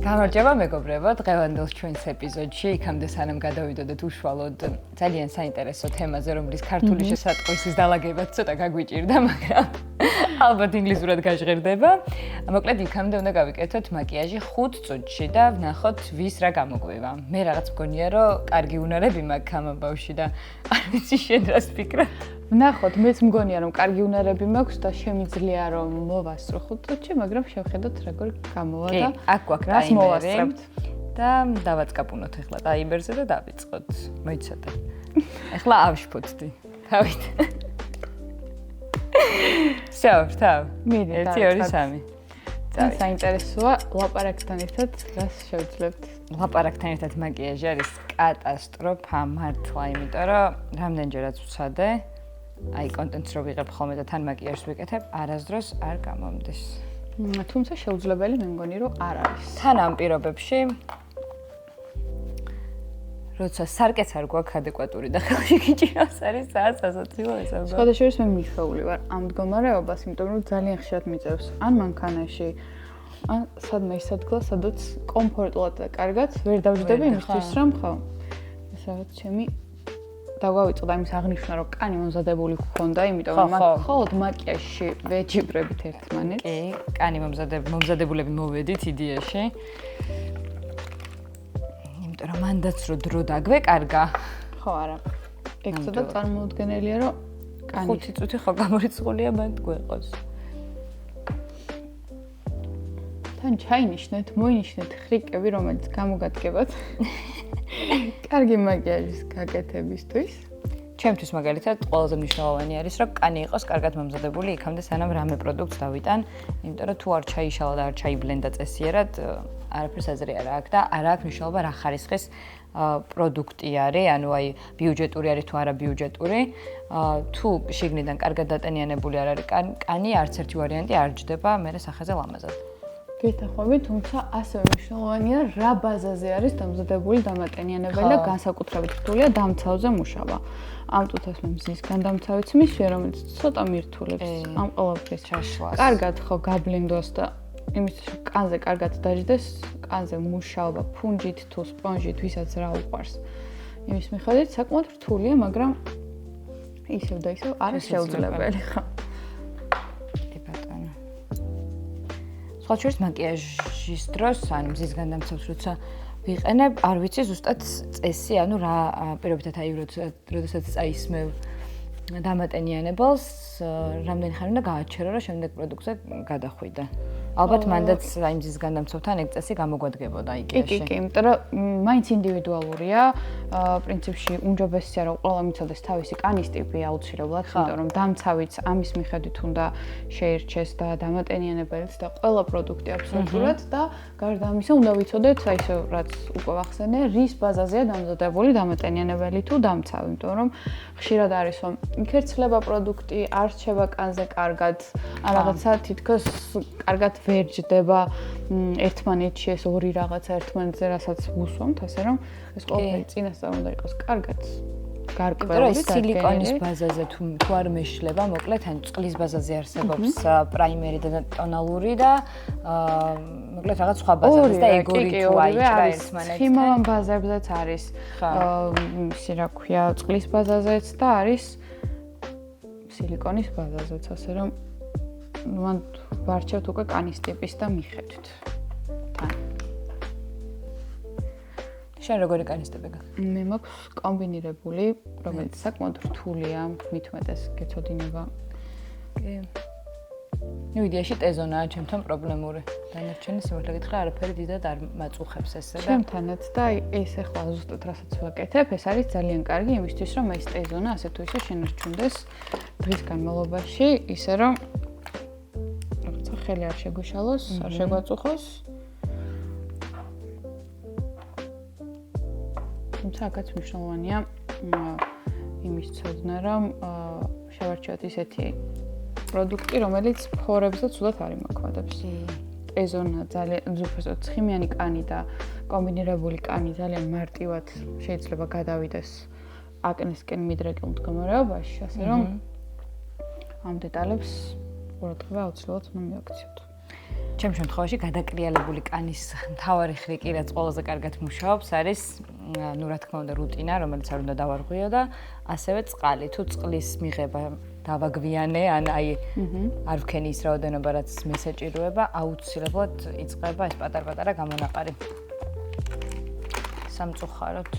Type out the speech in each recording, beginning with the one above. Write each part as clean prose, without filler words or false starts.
გამარჯობა მეგობრებო, დღევანდელ ჩვენს ეპიზოდში, იქამდე სანამ გადავიდოდეთ უშუალოდ ძალიან საინტერესო თემაზე, რომლის ქართული შესატყვისის დალაგებაც ცოტა გაგვიჭირდა, მაგრამ ალბათ ინგლისურად გაჟღერდება. მოკლედ, იქამდე უნდა გავიკეთოთ მაკიაჟი 5 წუთში და ვნახოთ ვის რა გამოგვივა. მე რაღაც მგონია, რომ კარგი უნარები მაქვს ამ ბავშვი და არ ვიცი შენ რას ფიქრობ. ვნახოთ, მეც მგონია რომ კარგი უნარები მაქვს და შემიძლია რომ მოვასწრო 5 წუთში, მაგრამ შევხედოთ როგორ გამოვა და აქ გვაქვს რას მოვასწრებთ და დავაწყაპუნოთ ახლა ტაიმერზე და დავიწყოთ. მოიცადე. ახლა ავშფოთდი. დავით. შევრთავ. მიდი, 1 2 3. საინტერესოა ლაპარაკთან ერთად რას შევძლებთ? ლაპარაკთან ერთად მაკიაჟი არის კატასტროფა მართლა, იმიტომ რომ რამდენჯერაც ვცადე, აი კონტენტს რო ვიღებ ხოლმე და თან მაკიაჟს ვიკეთებ, არასდროს არ გამომდის. თუმცა შეუძლებელი მე მგონი რომ არ არის. თან ამ პირობებში როცა სარკეც არ გვაქვს ადეკვატური და ხელში გიჭირავს არის საათს ასაცილო ესაა. სხვადასხვა მე მიშვეული ვარ ამ მდგომარეობას, იმიტომ რომ ძალიან ხშირად მიწევს ან მანქანაში, ან სადმე ის ადგილ, სადაც კომფორტულად და კარგად ვერ დავждები იმისთვის, რომ ხო. ეს რაღაც ჩემი დაგვავიწყდა იმის აღნიშვნა, რომ კანი მომზადებული გქონდა, იმიტომ რომ მხოლოდ მაკიაჟში ვეჯიბრებით ერთმანეთს. კი, კანი მომზადებულები მოვედით იდეაში. იმიტომ რომ მანდაც რო დრო დაგვეკარგა. ხო, არა. ეგ ცოტა წარმოუდგენელია, რომ კანი 5 წუთი ხო გამორიცხულია მანდ გვეყოს. თან ჩაინიშნეთ, მოინიშნეთ ხრიკები, რომელიც გამოგადგებათ. კარგი მაკიაჟის გაკეთებისთვის. ჩემთვის მაგალითად ყველაზე მნიშვნელოვანი არის, რომ კანი იყოს კარგად მომზადებული, იქამდე სანამ რამე პროდუქტს დავიტან, იმიტომ რომ თუ არ ჩაიშალა და არ ჩაიბლენდა წესიერად, არაფერს აზრი არ აქვს და არ აქვს მნიშვნელობა რა ხარისხის პროდუქტი არის, ანუ აი ბიუჯეტური არის თუ არა ბიუჯეტური. თუ შიგნიდან კარგად დატენიანებული არ არის კანი, არც ერთი ვარიანტი არ ჯდება მერე სახეზე ლამაზად. გეთახვები, თუმცა ასევე მნიშვნელოვანია რა ბაზაზე არის დამზადებული დამატენიანებელი და განსაკუთრებით რთულია დამცავზე მუშავა. ამ ტუთას მე მზისგან დამცავიც მისვია, რომელიც ცოტა მირთულებს ამ ყველაფრის ჩაშლას. კარგად ხო გაბლენდოს და იმისთვის რომ კანზე კარგად დაждდეს, კანზე მუშაობა ფუნჯით თუ სპონჟით, ვისაც რა უყვარს. იმის მიხედვით საკმაოდ რთულია, მაგრამ ისევ და ისევ არის შეუძლებელი ხო. სხვა შორის მაკიაჟის დროს, ანუ მზისგან დამცავს, როცა ვიყენებ, არ ვიცი ზუსტად წესი, ანუ რა პირობითად აი როდესაც წაისმევ დამატენიანებელს, რამდენი ხანი უნდა გააჩერო, რომ შემდეგ პროდუქტზე გადახვიდე. ალბათ მანდაც აი მზისგან დამცავთან ეგ წესი გამოგვადგებოდა იკეაში. კი, იმიტომ რომ მაინც ინდივიდუალურია, პრინციპში უმჯობესია რომ ყველა მიცოდეს თავისი კანის ტიპი აუცილებლად, იმიტომ რომ დამცავიც ამის მიხედვით უნდა შეირჩეს და დამატენიანებელიც და ყველა პროდუქტი აბსოლუტურად და გარდა ამისა უნდა ვიცოდეთ, აი ისე რაც უკვე ვახსენე, რის ბაზაზეა დამზადებული დამატენიანებელი თუ დამცავი, იმიტომ რომ ხშირად არის რომ იქერცლება პროდუქტი, არ რჩება კანზე კარგად, ან რაღაცა თითქოს კარგად ვერ ჯდება ერთმანეთში ეს ორი რაღაცა ერთმანეთზე, რასაც ვუსვამთ, ასე რომ ეს ყველაფერი წინასწარ უნდა იყოს კარგად გარკვეული და სილიკონის ბაზაზე თუ არ მეშლება, მოკლედ ან წყლის ბაზაზე არსებობს პრაიმერი და ტონალური და მოკლედ რაღაც სხვა ბაზაზე და ეგორი თუ აიჭრა ერთმანეთთან. ქიმიურ ბაზებზეც არის ისი რა ქვია, წყლის ბაზაზეც და არის სილიკონის ბაზაზეც, ასე რომ მან ვარჩევთ უკვე კანის ტიპის და მიხედვით. შენ როგორი კანის ტიპი გაქვს? მე მაქვს კომბინირებული, რომელიც საკმაოდ რთულია, მით უმეტეს გეცოდინება. კი. ნუ იდეაში ტეზონაა ჩემთან პრობლემური. დანარჩენი სიმართლე გითხრა, არაფერი დიდად არ მაწუხებს ესე და ჩემთანაც და ეს ახლა ზუსტად რასაც ვაკეთებ, ეს არის ძალიან კარგი იმისთვის, რომ ეს ტეზონა ასე თუ ისე შენარჩუნდეს დღის განმავლობაში, ისე რომ რაღაცა ხელი არ შეგვიშალოს, არ შეგვაწუხოს. თუმცა აქაც მნიშვნელოვანია იმის ცოდნა, რომ შევარჩიოთ ისეთი პროდუქტი, რომელიც ფორებზე ცუდად არ იმოქმედებს. ტეზონა ძალიან ზუსტად ცხიმიანი კანი და კომბინირებული კანი ძალიან მარტივად შეიძლება გადავიდეს აკნესკენ მიდრეკილ მდგომარეობაში, ასე რომ ამ დეტალებს ყურადღება აუცილებლად უნდა მივაქციოთ. ჩემ შემთხვევაში გადაკრიალებული კანის მთავარი ხრიკი, რაც ყველაზე კარგად მუშაობს, არის ნუ რა თქმა უნდა რუტინა, რომელიც არ უნდა დავარღვიო და ასევე წყალი. თუ წყლის მიღება დავაგვიანე, ან აი არ ვქენი ის რაოდენობა, რაც მე საჭიროება, აუცილებლად იწყება ეს პატარ-პატარა გამონაყარი. სამწუხაროდ.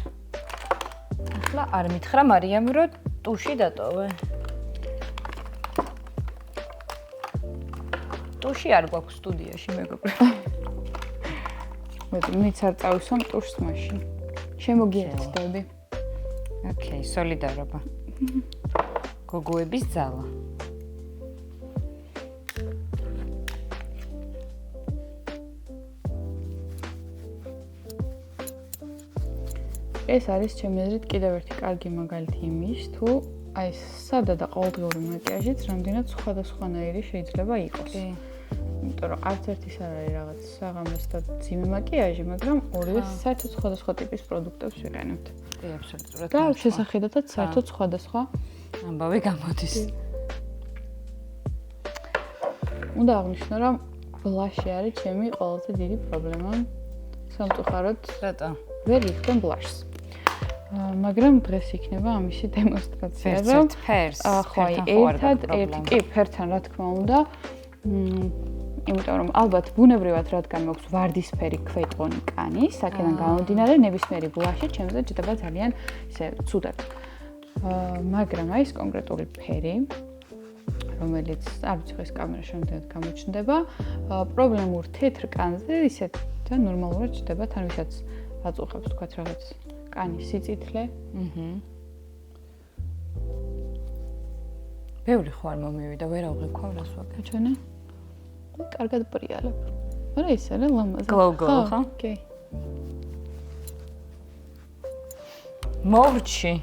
ახლა არ მითხრა მარიამ, რომ ტუში დატოვე. ტუში არ გვაქვს სტუდიაში, მეგობრებო. მეც არ წავისვამ ტუშს მაშინ. შემოგიერთდები. ოკეი, სოლიდარობა. გოგოების ძალა. ეს არის ჩემი აზრით კიდევ ერთი კარგი მაგალითი იმის, თუ აი სადა და ყოველდღიური მაკიაჟიც რამდენად სხვადასხვანაირი შეიძლება იყოს. იმიტომ რომ არც ერთის არ არის რაღაც საღამოს და ძიმე მაკიაჟი, მაგრამ ორივე საერთოდ სხვადასხვა ტიპის პროდუქტებს ვიყენებთ. კი, აბსოლუტურად. და შესახედათაც საერთოდ სხვადასხვა ამბავი გამოდის. უნდა აღნიშნო, რომ ბლაში არის ჩემი ყველაზე დიდი პრობლემა. სამწუხაროდ, რატო? ვერ იხდენ ბლაშს. მაგრამ დღეს იქნება ამისი დემონსტრაცია, რომ ხო, ერთად კი ფერთან რა თქმა უნდა. იმიტომ რომ ალბათ ბუნებრივად რადგან მაქვს ვარდისფერი ქვეწონი კანი, აქედან გამომდინარე ნებისმიერი ბლაში ჩემზე ჯდება ძალიან ისე ცუდად. მაგრამ აი ეს კონკრეტული ფერი, რომელიც არ ვიცი ეს კამერა შემდგენად გამოჩნდება, პრობლემურ თეთრ კანზე ისე და ნორმალურად ჯდება თან ვისაც აწუხებს თქვა რაღაც კანის სიწითლე. ბევრი ხო არ მომივიდა, ვერ ავღებქვა რას ვაკეთებ. ჩვენა? კარგად პრიალებ. არა ის არა ლამაზი. გლოუ ხო? კი. მოვრჩი.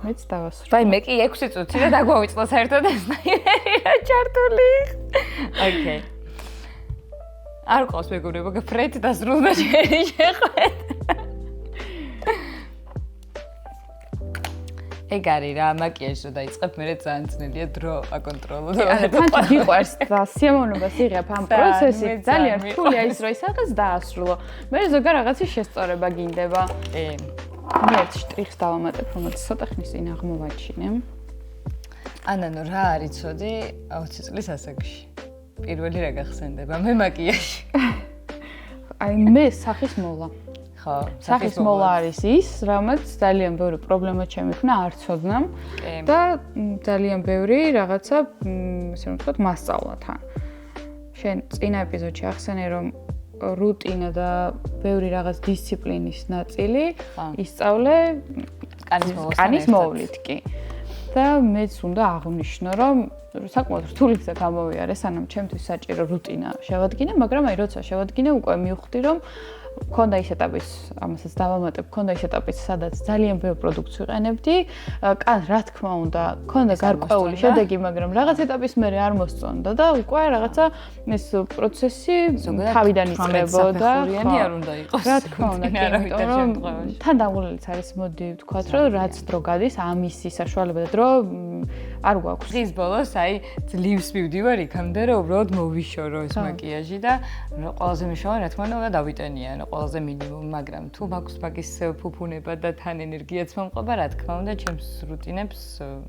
მეც დავასრულე. ვაი, მე კი 6 წუთი და დაგვავიწყდა საერთოდ ეს ნაირი რა ჩართული. ოკეი. არ ყავს მეგობრებო, ფრედ დასრულდა შენი შეხვედრა. ეგ არის რა, მაკიაჟს რო დაიწყებ, მე ძალიან ძნელია დრო აკონტროლო და თან გიყვარს და სიამოვნებას იღებ ამ პროცესით, ძალიან რთულია ის რო ისაღაც დაასრულო. მე ზოგადად რაღაცის შესწორება გინდება. მე ერთ შტრიხს დავამატებ, რომელიც ცოტა ხნის წინ აღმოვაჩინე. ანანო, რა არის ცოდი 20 წლის ასაკში. პირველი რა გახსენდება? მე მაკიაჟი. აი მე სახის მოლა. ხო, სახის მოლა არის ის, რამაც ძალიან ბევრი პრობლემა შემექმნა არ ცოდნამ და ძალიან ბევრი რაღაცა, ასე რომ ვთქვათ, მასწავლა თან. შენ წინა ეპიზოდში ახსენე, რომ რუტინა და ბევრი რაღაც დისციპლინის ნაწილი ისწავლე კანის მოვლით კი. და მეც უნდა აღვნიშნო, რომ საკმაოდ რთული გზა გამოვიარე, სანამ ჩემთვის საჭირო რუტინა შევადგინე, მაგრამ აი როცა შევადგინე, უკვე მივხვდი, რომ მქონდა ის ეტაპის, ამასაც დავამატებ, მქონდა ის ეტაპის, სადაც ძალიან ბევრ პროდუქტს ვიყენებდი. კანს რა თქმა უნდა, მქონდა გარკვეული შედეგი, მაგრამ რაღაც ეტაპის მერე არ მოსწონდა და უკვე რაღაცა ეს პროცესი თავიდან იწყებოდა. არ უნდა იყოს. რა თქმა უნდა, იმიტომ რომ თან დაღულებულიც არის, მოდი ვთქვათ, რომ რაც დრო გადის, ამისი საშუალება და დრო არ გვაქვს. დღის ბოლოს აი ძლივს მივდივარ იქამდე, რომ უბრალოდ მოვიშორო ეს მაკიაჟი და ყველაზე მნიშვნელოვანი რა თქმა უნდა უნდა დავიტენია, ყველაზე მინიმუმ, მაგრამ თუ მაქვს მაგის ფუფუნება და თან ენერგიაც მომყვება, რა თქმა უნდა, ჩემს რუტინებს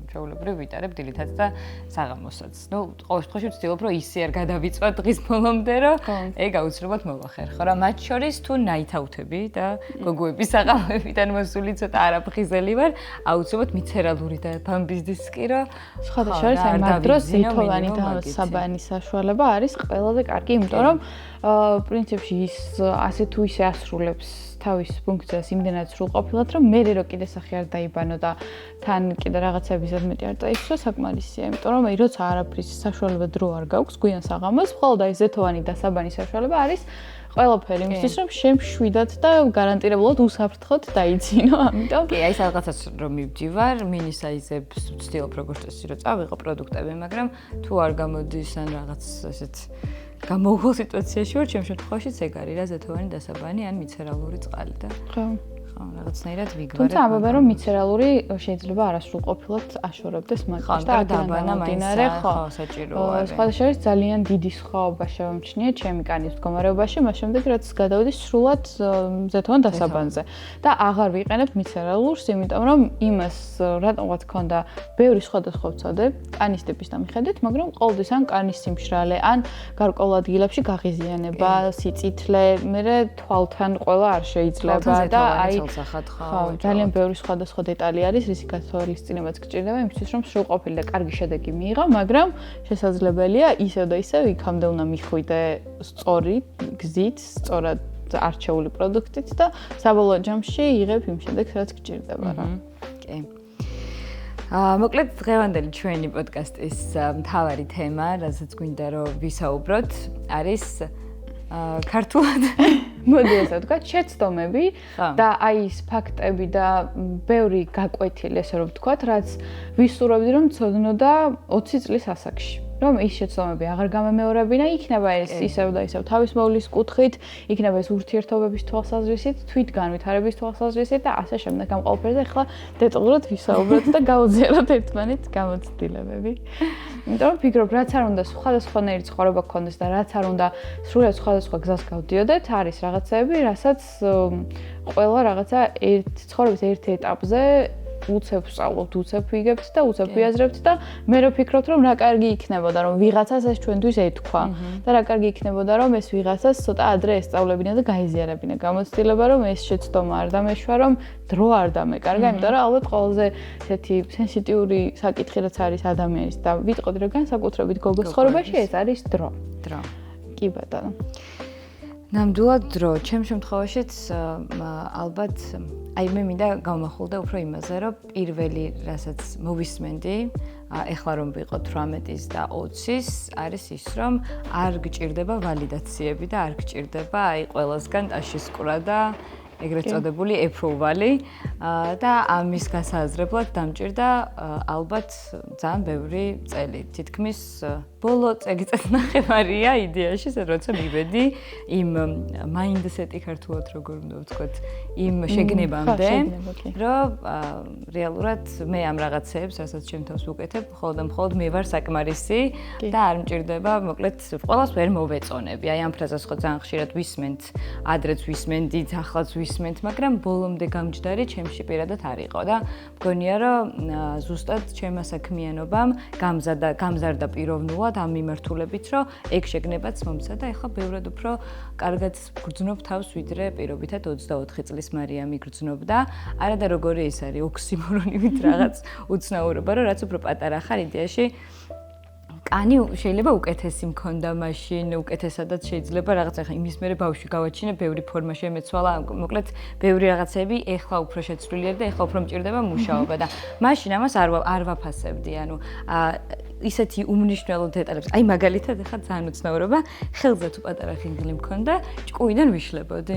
ჩვეულებრივ ვიტარებ დილითაც და საღამოსაც. ნუ ყოველ შემთხვევაში ვცდილობ, რომ ისე არ გადავიწვა დღის ბოლომდე, რომ ეგ აუცილებლად მოვახერხო. რა მათ შორის თუ ნაითაუთები და გოგოების საღამოებიდან მოსული ცოტა არაფხიზელი ვარ, აუცილებლად მიცერალური და ბამბის დისკი, რომ სხვადასხვა არის აი მაგ დროს ზეთოვანი და საბანის საშუალება არის ყველაზე კარგი, იმიტომ რომ პრინციპში ის ასე თუ ისე ასრულებს თავის ფუნქციას იმდენად სრულყოფილად, რომ მე რო კიდე სახე არ დაიბანო და თან კიდე რაღაცებისად მეტი არ წაისვა, საკმარისია, იმიტომ რომ აი როცა არაფრის საშუალება დრო არ გაქვს, გვიან საღამოს, მხოლოდ აი ზეთოვანი და საბანის საშუალება არის ყველაფერი იმისთვის, რომ შემშვიდად და გარანტირებულად უსაფრთხოდ დაიცინო, ამიტომ კი, აი რაღაცას რომ მივდივარ, mini size-ებს ვცდილობ როგორც წესი რომ წავიღო პროდუქტები, მაგრამ თუ არ გამოდის ან რაღაც ესეთ გამოუღალ სიტუაციაში ვარ, ჩემ შემთხვევაშიც ეგ არის რა ზეთოვანი დასაბანი ან მიცერალური წყალი და ხო. რაღაცნაირად ვიგვარებ. თუმცა ამბობენ რომ მიცერალური შეიძლება არასრულყოფილად აშორებდეს მაგას და დაბანა მდინარე ხო საჭიროა. სხვა შორის ძალიან დიდი სხვაობა შემჩნია ჩემი კანის მდგომარეობაში, მას შემდეგ რაც გადავედი სრულად მზეთოვან დასაბანზე და აღარ ვიყენებ მიცერალურს, იმიტომ რომ იმას რატომღაც ქონდა ბევრი სხვადასხვა ვცოდე კანის ტიპის მიხედვით, მაგრამ ყოველთვის ან კანის სიმშრალე, ან გარკვეულ ადგილებში გაღიზიანება, სიწითლე, მერე თვალთან ყველა არ შეიძლება და აი ძალიან ბევრი სხვადასხვა დეტალი არის, რისი გათვალისწინებაც გჭირდება იმისთვის, რომ სრულყოფილი და კარგი შედეგი მიიღო, მაგრამ შესაძლებელია ისევ და ისევ იქამდე უნდა მიხვიდე სწორი გზით, სწორად არჩეული პროდუქტით და საბოლოო ჯამში იღებ იმ შედეგს, რაც გჭირდება რა. კი. მოკლედ დღევანდელი ჩვენი პოდკასტის მთავარი თემა, რასაც გვინდა რომ ვისაუბროთ, არის ქართულად მოდი ასე ვთქვათ, შეცდომები და აი ეს ფაქტები და ბევრი გაკვეთილი, ესე რომ ვთქვათ, რაც ვისურვებდი რომ ცოდნოდა 20 წლის ასაკში. რომ ის შეცდომები აღარ გამემეორებინა, იქნება ეს ისევ და ისევ თავის მოვლის კუთხით, იქნება ეს ურთიერთობების თვალსაზრისით, თვითგანვითარების თვალსაზრისით და ასე შემდეგ ამ ყველაფერზე ახლა დეტალურად ვისაუბროთ და გავუზიაროთ ერთმანეთს გამოცდილებები. იმიტომ რომ ვფიქრობ, რაც არ უნდა სხვადასხვანაირი ცხოვრება გქონდეს და რაც არ უნდა სრულად სხვადასხვა გზას გავდიოდეთ, არის რაღაცები, რასაც ყველა რაღაცა ცხოვრების ერთ ეტაპზე უცებ ვსწავლობთ, უცებ ვიგებთ და უცებ ვიაზრებთ და მე რო ვფიქრობთ, რომ რა კარგი იქნებოდა, რომ ვიღაცას ეს ჩვენთვის ეთქვა და რა კარგი იქნებოდა, რომ ეს ვიღაცას ცოტა ადრე ესწავლებინა და გაიზიარებინა. გამოცდილება, რომ ეს შეცდომა არ დამეშვა, რომ დრო არ დამეკარგა, იმიტომ რომ ალბათ ყველაზე ესეთი სენსიტიური საკითხი რაც არის ადამიანის და ვიტყოდი რომ განსაკუთრებით გოგოს ცხოვრებაში ეს არის დრო. დრო. კი ბატონო. ნამდვილად დრო. ჩემ შემთხვევაშიც ალბათ აი მე მინდა გავმახვილდე უფრო იმაზე, რომ პირველი რასაც მოვისმენდი, ეხლა რომ ვიყოთ 18-ის და 20-ის, არის ის, რომ არ გჭირდება ვალიდაციები და არ გჭირდება აი ყველასგან ტაშის ყვრა და ეგრეთ წოდებული ეპრუვალი და ამის გასააზრებლად დამჭირდა ალბათ ძალიან ბევრი წელი. თითქმის ბოლო წელიწადნახევარია იდეაში, როცა მივედი იმ მაინდსეტი ქართულად როგორ უნდა ვთქვათ, იმ შეგნებამდე, რომ რეალურად მე ამ რაღაცებს, რასაც ჩემ თავს ვუკეთებ, მხოლოდ მე ვარ საკმარისი და არ მჭირდება, მოკლედ, ყველას ვერ მოვეწონები. აი ამ ფრაზას ხო ძალიან ხშირად ვისმენთ, ადრეც ვისმენდით, ახლაც ვისმენთ, მაგრამ ბოლომდე გამჯდარი ჩემში პირადად არ იყო და მგონია, რომ ზუსტად ჩემმა საქმიანობამ გამზარდა პიროვნულად ამ მიმართულებით, რომ ეგ შეგნებაც მომცა და ეხლა ბევრად უფრო კარგად გრძნობ თავს, ვიდრე პირობითად 24 წლის მარიამი გრძნობდა. არა და როგორი ის არის ოქსიმორონივით რაღაც უცნაურობა, რომ რაც უფრო პატარა ხარ იდეაში კანი შეიძლება უკეთესი მქონდა მაშინ, უკეთესადაც შეიძლება რაღაცა ხა იმის მერე ბავშვი გავაჩინე, ბევრი ფორმა შემეცვალა, მოკლედ ბევრი რაღაცები ეხლა უფრო შეცვლილია და ეხლა უფრო მჭირდება მუშაობა და მაშინ ამას არ ვაფასებდი, ანუ ისეთი უმნიშვნელო დეტალებს. აი მაგალითად ეხლა ძალიან უცნაურობა, ხელზე თუ პატარა ხინგლი მქონდა, ჭკუიდან ვიშლებოდი.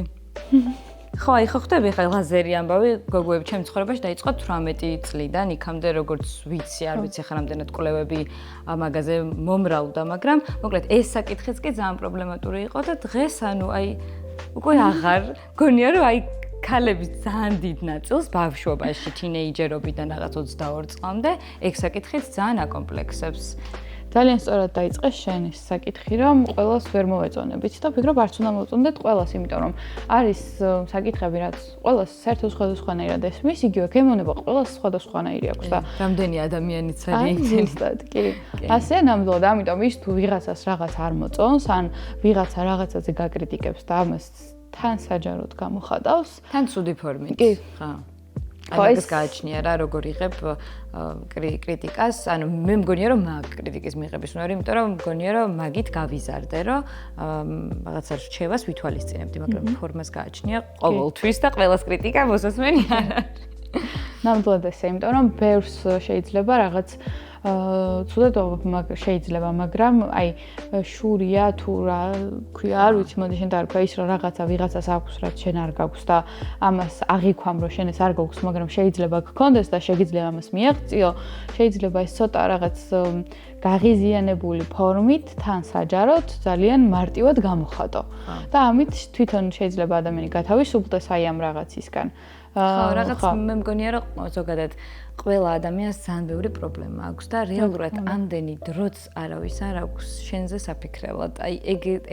ხო, აი ხო ხვდები ხა ლაზერი ამბავი გოგოები ჩემ ცხოვრებაში დაიწყო 18 წლიდან, იქამდე როგორც ვიცი, არ ვიცი ხა რამდენად კვლევები მაგაზე მომრავლდა, მაგრამ მოკლედ ეს საკითხიც კი ძალიან პრობლემატური იყო და დღეს ანუ აი უკვე აღარ გონია რომ აი ქალების ძალიან დიდ ნაწილს ბავშვობაში, თინეიჯერობიდან რაღაც 22 წლამდე ეგ საკითხიც ძალიან აკომპლექსებს. ძალიან სწორად დაიწყეს შენ ეს საკითხი, რომ ყველას ვერ მოვეწონებით და ვფიქრობ არც უნდა მოვწონდეთ ყველას, იმიტომ რომ არის საკითხები, რაც ყველას საერთოდ სხვადასხვანაირად ესმის, იგივე გემოვნება ყველას სხვადასხვანაირი აქვს და რამდენი ადამიანიც არის აი ზუსტად, კი. ასე ნამდვილად, ამიტომ ის თუ ვიღაცას რაღაც არ მოწონს, ან ვიღაცა რაღაცაზე გაკრიტიკებს და ამას თან საჯაროდ გამოხატავს, თან ცუდი ფორმით, ხა. აი ეს გააჩნია რა, როგორ იღებ კრიტიკას, ანუ მე მგონია რომ მაგ კრიტიკის მიღების უნდა, იმიტომ რომ მგონია რომ მაგით გავიზარდე, რომ რაღაცა რჩევას ვითვალისწინებდი, მაგრამ ფორმას გააჩნია ყოველთვის და ყველას კრიტიკა მოსასმენი არ არის. ნამდვილად ესე, იმიტომ რომ ბევრს შეიძლება რაღაც ცუდად შეიძლება, მაგრამ აი შურია თუ რა ქვია, არ ვიცი, მოდი შენ დაარქვა ის რომ რაღაცა ვიღაცას აქვს, რაც შენ არ გაქვს და ამას აღიქვამ რომ შენ ეს არ გაქვს, მაგრამ შეიძლება გქონდეს და შეიძლება ამას მიაღწიო, შეიძლება ეს ცოტა რაღაც გაღიზიანებული ფორმით თან საჯაროდ ძალიან მარტივად გამოხატო. და ამით თვითონ შეიძლება ადამიანი გათავისუფლდეს აი ამ რაღაცისგან. ხო, რაღაც მე მგონია რომ ზოგადად ყველა ადამიანს ძალიან ბევრი პრობლემა აქვს და რეალურად ამდენი დროც არავის არ აქვს შენზე საფიქრებლად. აი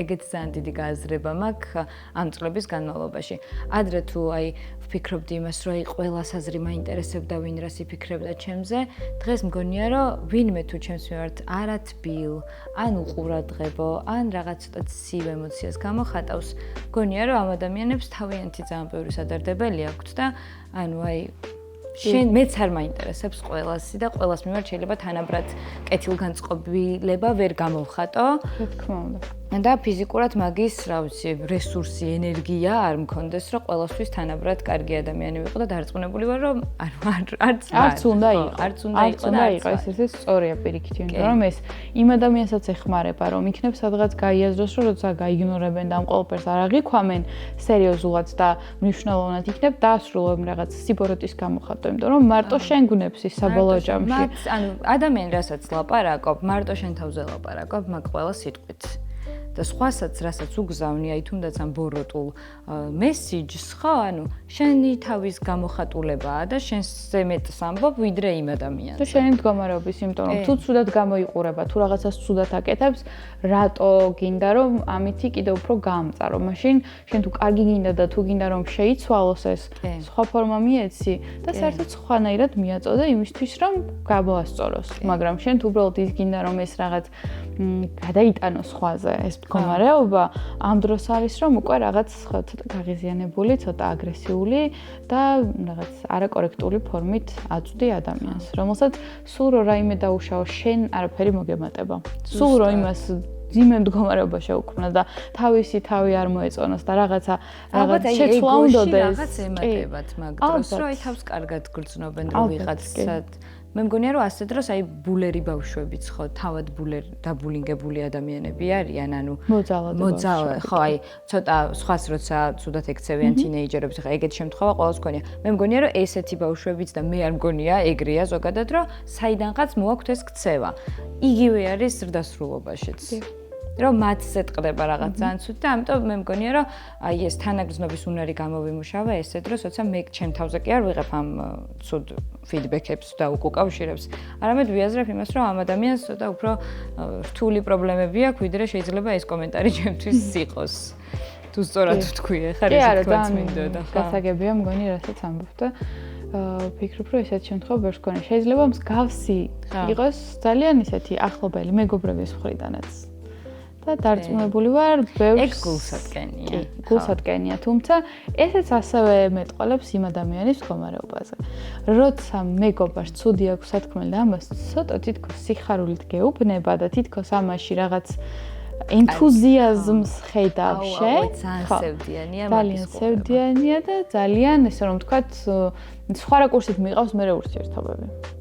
ეგეც ძალიან დიდი გააზრება მაქვს ამ წლების განმავლობაში. ადრე თუ აი ვფიქრობდი იმას, რომ აი ყველას აზრი მაინტერესებდა, ვინ რას იფიქრებდა ჩემზე, დღეს მგონია რომ ვინმე თუ ჩემს მიმართ არათბილ, ან უყურადღებო, ან რაღაც ცოტა ცივ ემოციას გამოხატავს, მგონია რომ ამ ადამიანებს თავიანთი ძალიან ბევრი სადარდებელი აქვთ და ანუ აი შენ მეც არ მაინტერესებს ყველასი და ყველას მიმართ შეიძლება თანაბრად კეთილგანწყობილება ვერ გამოვხატო. რა თქმა უნდა. და ფიზიკურად მაგის, რა ვიცი, რესურსი, ენერგია არ მქონდეს, რომ ყველასთვის თანაბრად კარგი ადამიანი ვიყო და დარწმუნებული ვარ, რომ არც უნდა იყოს, ეს სწორია პირიქით, იმიტომ რომ ეს იმ ადამიანსაც ეხმარება, რომ იქნებ სადღაც გაიაზროს, რომ როცა გაიგნორებენ და ამ ყველაფერს არ აღიქვამენ სერიოზულად და მნიშვნელოვნად იქნებ დაასრულებენ რაღაც სიბოროტის გამოხატვა, იმიტომ რომ მარტო შენ გუნებს ის საბოლოო ჯამში. ანუ ადამიანი რასაც ლაპარაკობ, მარტო შენ თავზე ლაპარაკობ, მაგ ყველა სიტყვით. და სხვასაც რასაც უგზავნი, აი თუნდაც ამ ბოროტულ მესიჯს, ხო, ანუ შენი თავის გამოხატულებაა და შენზე მეტს ამბობ, ვიდრე იმ ადამიანზე. და შენი მდგომარეობის, იმიტომ რომ თუ ცუდად გამოიყურება, თუ რაღაცას ცუდად აკეთებს, რატო გინდა რომ ამითი კიდევ უფრო გაამწარო? მაშინ შენ თუ კარგი გინდა და თუ გინდა რომ შეიცვალოს ეს, სხვა ფორმა მიეცი და საერთოდ სხვანაირად მიაწოდე იმისთვის, რომ გამოასწოროს. მაგრამ შენ თუ უბრალოდ ის გინდა რომ ეს რაღაც გადაიტანოს სხვაზე, ეს მდგომარეობა ამ დროს არის რომ უკვე რაღაც ცოტა გაღიზიანებული, ცოტა აგრესიული და რაღაც არაკორექტული ფორმით აწვდი ადამიანს, რომელსაც სულ რო რაიმე დაუშაო, შენ არაფერი მოგემატება. სულ რო იმას ძიმე მდგომარეობა შეუქმნა და თავისი თავი არ მოეწონოს და რაღაც შეცვლა უნდადეს. რაღაც ემატებათ მაგ დროს, რომ აი თავს კარგად გრძნობენ რომ ვიღაცად მე მგონია რომ ასე დროს აი ბულერი ბავშვებიც ხო თავად დაბულინგებული ადამიანები არიან ანუ მოძალე ხო აი ცოტა სხვას როცა ცუდად ექცევიან თინეიჯერებს ხა ეგეთ შემთხვევა ყოველს გქონია მე მგონია რომ ესეთი ბავშვებიც და მე არ მგონია ეგრეა ზოგადად რომ საიდანღაც მოაქვთ ეს ქცევა იგივე არის ზრდასრულობაშიც რომ მათზე ტყდება რაღაც ძალიან ცუდი და ამიტომ მე მგონია რომ აი ეს თანაგრძნობის უნარი გამოვიმუშავა ესე დროს როცა მე ჩემ თავზე კი არ ვიღებ ამ ცუდ ფიდბექებს და უკავშირებს არამედ ვიაზრებ იმას რომ ამ ადამიანს ცოტა უფრო რთული პრობლემები აქვს ვიდრე შეიძლება ეს კომენტარი ჩემთვის იყოს თუ სწორად ვთქვი ხარ ეს თქვაც მინდოდა ხო გასაგებია მგონი რასაც ამბობ და ვფიქრობ რომ ესეთ შემთხვევაში ვერ გქონია შეიძლება მსგავსი იყოს ძალიან ისეთი ახლობელი მეგობრების მხრიდანაც და დარწმუნებული ვარ, ბევრს ეგ გულსატკენია. გულსატკენია, თუმცა ესეც ასევე მეტყოლებს იმ ადამიანის მდგომარეობაზე. როცა მეგობარს ცუდი აქვს სათქმელი და ამას ცოტა თითქოს სიხარულით გეუბნება და თითქოს ამაში რაღაც ენთუზიაზმს ხედავ შენ. ძალიან სევდიანია და ძალიან ესე რომ ვთქვათ, სხვა რაკურსით მიყავს მე ურთიერთობები.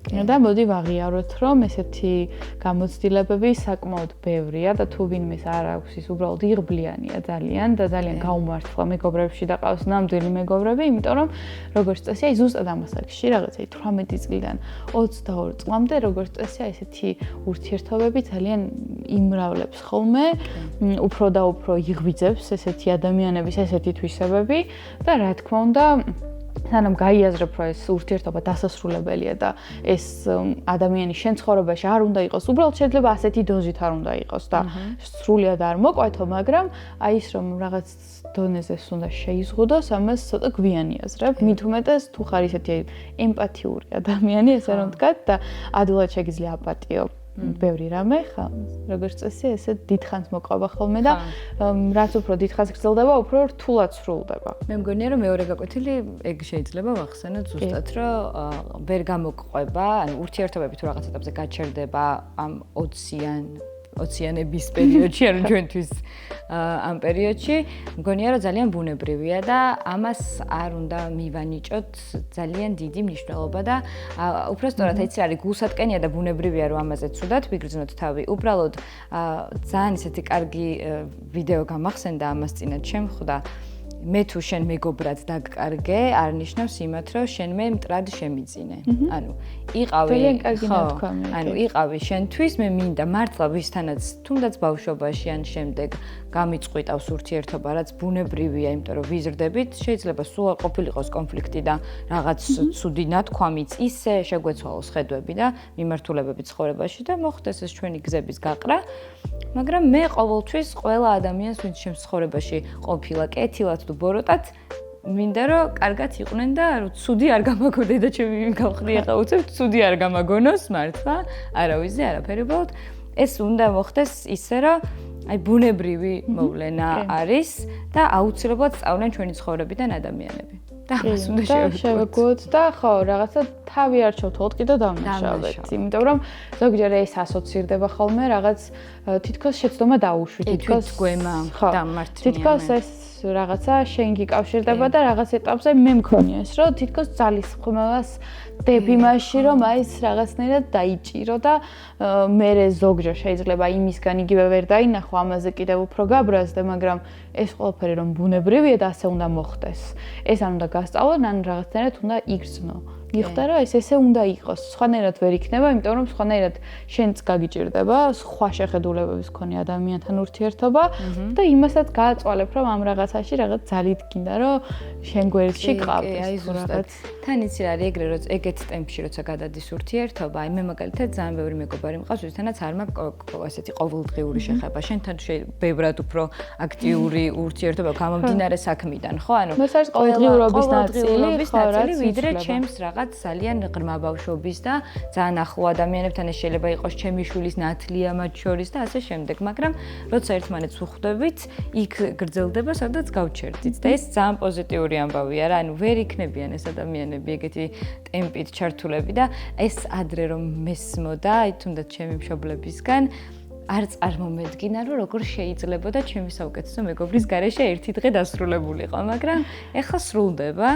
და მოდი ვაღიაროთ, რომ ესეთი გამოცდილებები საკმაოდ ბევრია და თუ ვინმეს არ აქვს ის უბრალოდ იღბლიანია ძალიან და ძალიან გაუმართლა მეგობრებში და ყავს ნამდვილი მეგობრები, იმიტომ რომ როგორც წესი, აი ზუსტად ამას აქვს, რაღაცა 18 წლიდან 22 წლამდე როგორც წესი, ესეთი ურთიერთობები ძალიან იმრავლებს ხოლმე, უფრო და უფრო იღვიძებს ესეთი ადამიანების ესეთი თვისებები და რა თქმა უნდა სანამ გაიაზრებ, რომ ეს ურთიერთობა დასასრულებელია და ეს ადამიანი შენ ცხოვრებაში არ უნდა იყოს, უბრალოდ შეიძლება ასეთი დოზით არ უნდა იყოს და სრულიად არ მოყვეთო, მაგრამ აი ის რომ რაღაც დონეზე უნდა შეიზღუდოს, ამას ცოტა გვიანი აზრებ. მით უმეტეს თუ ხარ ისეთი ემპათიური ადამიანი, ესე რომ ვთქვათ და ადვილად შეგიძლია აპატიო ბევრი რამე, ხა, როგორც წესი, ესე დიდხანს მოყვება ხოლმე და რაც უფრო დიდხანს გრძელდება, უფრო რთულად სრულდება. მე მგონია რომ მეორე გაკვეთილი ეგ შეიძლება ვახსენოთ ზუსტად, რომ ვერ გამოგყვება, ანუ ურთიერთობები თუ რაღაც ეტაპზე გაჩერდება ამ 20-იანების პერიოდში, ანუ ჩვენთვის ამ პერიოდში, მგონია რომ ძალიან ბუნებრივია და ამას არ უნდა მივანიჭოთ ძალიან დიდი მნიშვნელობა და უფრო სწორად იცი არის გულსატკენია და ბუნებრივია რომ ამაზე ცუდად ვიგრძნოთ თავი. უბრალოდ ძალიან ისეთი კარგი ვიდეო გამახსენდა ამას წინათ შემხვდა მე თუ შენ მეგობრად დაგკარგე, არ ნიშნავს იმათ, რომ შენ მე მტრად შემიძინე. ანუ იყავი, ძალიან კარგი ნათქვამია. ანუ იყავი შენთვის, მე მინდა მართლა ვისთანაც თუნდაც ბავშვობაში ან შემდეგ გამიწყვიტავს ურთიერთობა, რაც ბუნებრივია, იმიტომ რომ ვიზრდებით, შეიძლება სულ არ ყოფილიყოს კონფლიქტი და რაღაც ცუდი ნათქვამიც ისე შეგვეცვალოს ხედვები და მიმართულებები ცხოვრებაში და მოხდეს ეს ჩვენი გზების გაყრა. მაგრამ მე ყოველთვის ყველა ადამიანს, ვინც ჩემს ცხოვრებაში ყოფილა, კეთილად თუ ბოროტად, მინდა რომ კარგად იყვნენ და ცუდი არ გამაგონე და ჩემი გავხდი ახლა უცებ ცუდი არ გამაგონოს მართლა, არავის არაფერი უბრალოდ ეს უნდა მოხდეს ისე რომ აი ბუნებრივი მოვლენა არის და აუცილებლად სწავლენ ჩვენი ცხოვრებიდან ადამიანები. და ამას უნდა შევეგოთ და ხო რაღაცა თავი არჩევთ ხოლმე კიდე დამნაშავეთ. იმიტომ რომ ზოგჯერ ეს ასოცირდება ხოლმე რაღაც თითქოს შეცდომა დაუშვით, თითქოს გვემა დამმართნია. თითქოს ეს რაღაცა შენ გიკავშირდება და რაღაც ეტაპზე მე მქონია ეს რომ თითქოს ძალის ხმევას დები მასში რომ აი ეს რაღაცნაირად დაიჭირო და მე ზოგჯერ შეიძლება იმისგან იგივე ვერ დაინახო ამაზე კიდევ უფრო გაბრაზდე, მაგრამ ეს ყველაფერი რომ ბუნებრივია და ასე უნდა მოხდეს. ეს არ უნდა გასწავლონ, ან რაღაცნაირად უნდა იგრძნო. მიხდა რომ ეს ესე უნდა იყოს. სხვანაირად ვერ იქნება, იმიტომ რომ სხვანაირად შენც გაგიჭირდება სხვა შეხედულებების მქონე ადამიანთან ურთიერთობა და იმასაც გააწვალებ რომ ამ რაღაცაში რაღაც ძალით გინდა რომ შენ გვერდში ყავდეს. აი ზუსტად. თან იცი რა არის ეგრე რომ ეგეთ ტემპში როცა გადადის ურთიერთობა, აი მე მაგალითად ძალიან ბევრი მეგობარი მყავს, ვისთანაც არ მაქვს ასეთი ყოველდღიური შეხება. შენთან ბევრად უფრო აქტიური ურთიერთობა გამომდინარე საქმიდან, ხო? ანუ ეს არის ყოველდღიურობის ნაწილი, ვიდრე ჩემს რაღაც ძალიან ღრმა ბავშვობის და ძალიან ახლო ადამიანებთან ეს შეიძლება იყოს ჩემი შვილის ნათლია მათ შორის და ასე შემდეგ, მაგრამ როცა ერთმანეთს უხვდებით, იქ გრძელდება, სადაც გავჩერდით და ეს ძალიან პოზიტიური ამბავია რა, ანუ ვერ იქნებიან ეს ადამიანები ეგეთი ტემპით ჩართულები და ეს ადრე რომ მესმოდა, აი თუნდაც ჩემი მშობლებისგან არ წარმომედგინა რომ როგორ შეიძლებოდა ჩემი საუკეთესო მეგობრის გარეშე ერთი დღე დასრულებულიყო, მაგრამ ეხლა სრულდება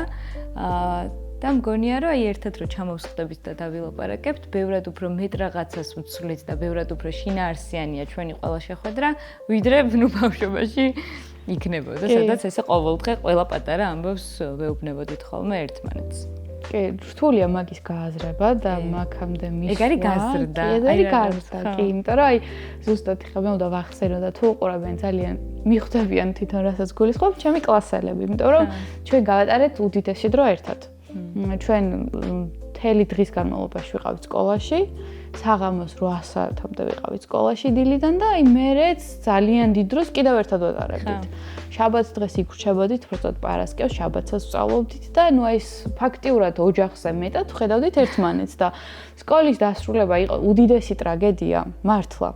და მგონია რომ აი ერთად რო ჩამოვსხდებით და დავილაპარაკებთ, ბევრად უფრო მეტ რაღაცას ვცვლით და ბევრად უფრო შინაარსიანია ჩვენი ყველა შეხვედრა, ვიდრე ბავშვობაში იქნებოდა, სადაც ესე ყოველდღე ყველა პატარა ამბავს ვეუბნებოდით ხოლმე ერთმანეთს. კი, რთულია მაგის გააზრება და მაგამდე მისვლა. ეგ არის გაზრდა. აი გაზრდა, კი, იმიტომ რომ აი ზუსტად ხა მე უნდა ვახსენო და თუ უყურებენ ძალიან მიხვდებიან თვითონ რასაც გულისხმობ, ჩემი კლასელები, იმიტომ რომ ჩვენ გავატარეთ უდიდესი დრო ერთად. ჩვენ მთელი დღის განმავლობაში ვიყავით სკოლაში, საღამოს 8 საათამდე ვიყავით სკოლაში დილიდან და აი მერეც ძალიან დიდ დროს კიდევ ერთად ვატარებდით. შაბათს დღეს იგვრჩებოდით, უბრალოდ პარასკევს შაბათსაც ვსწავლობდით და ნუ აი ეს ფაქტიურად ოჯახზე მეტად ვხედავდით ერთმანეთს და სკოლის დასრულება იყო უდიდესი ტრაგედია, მართლა.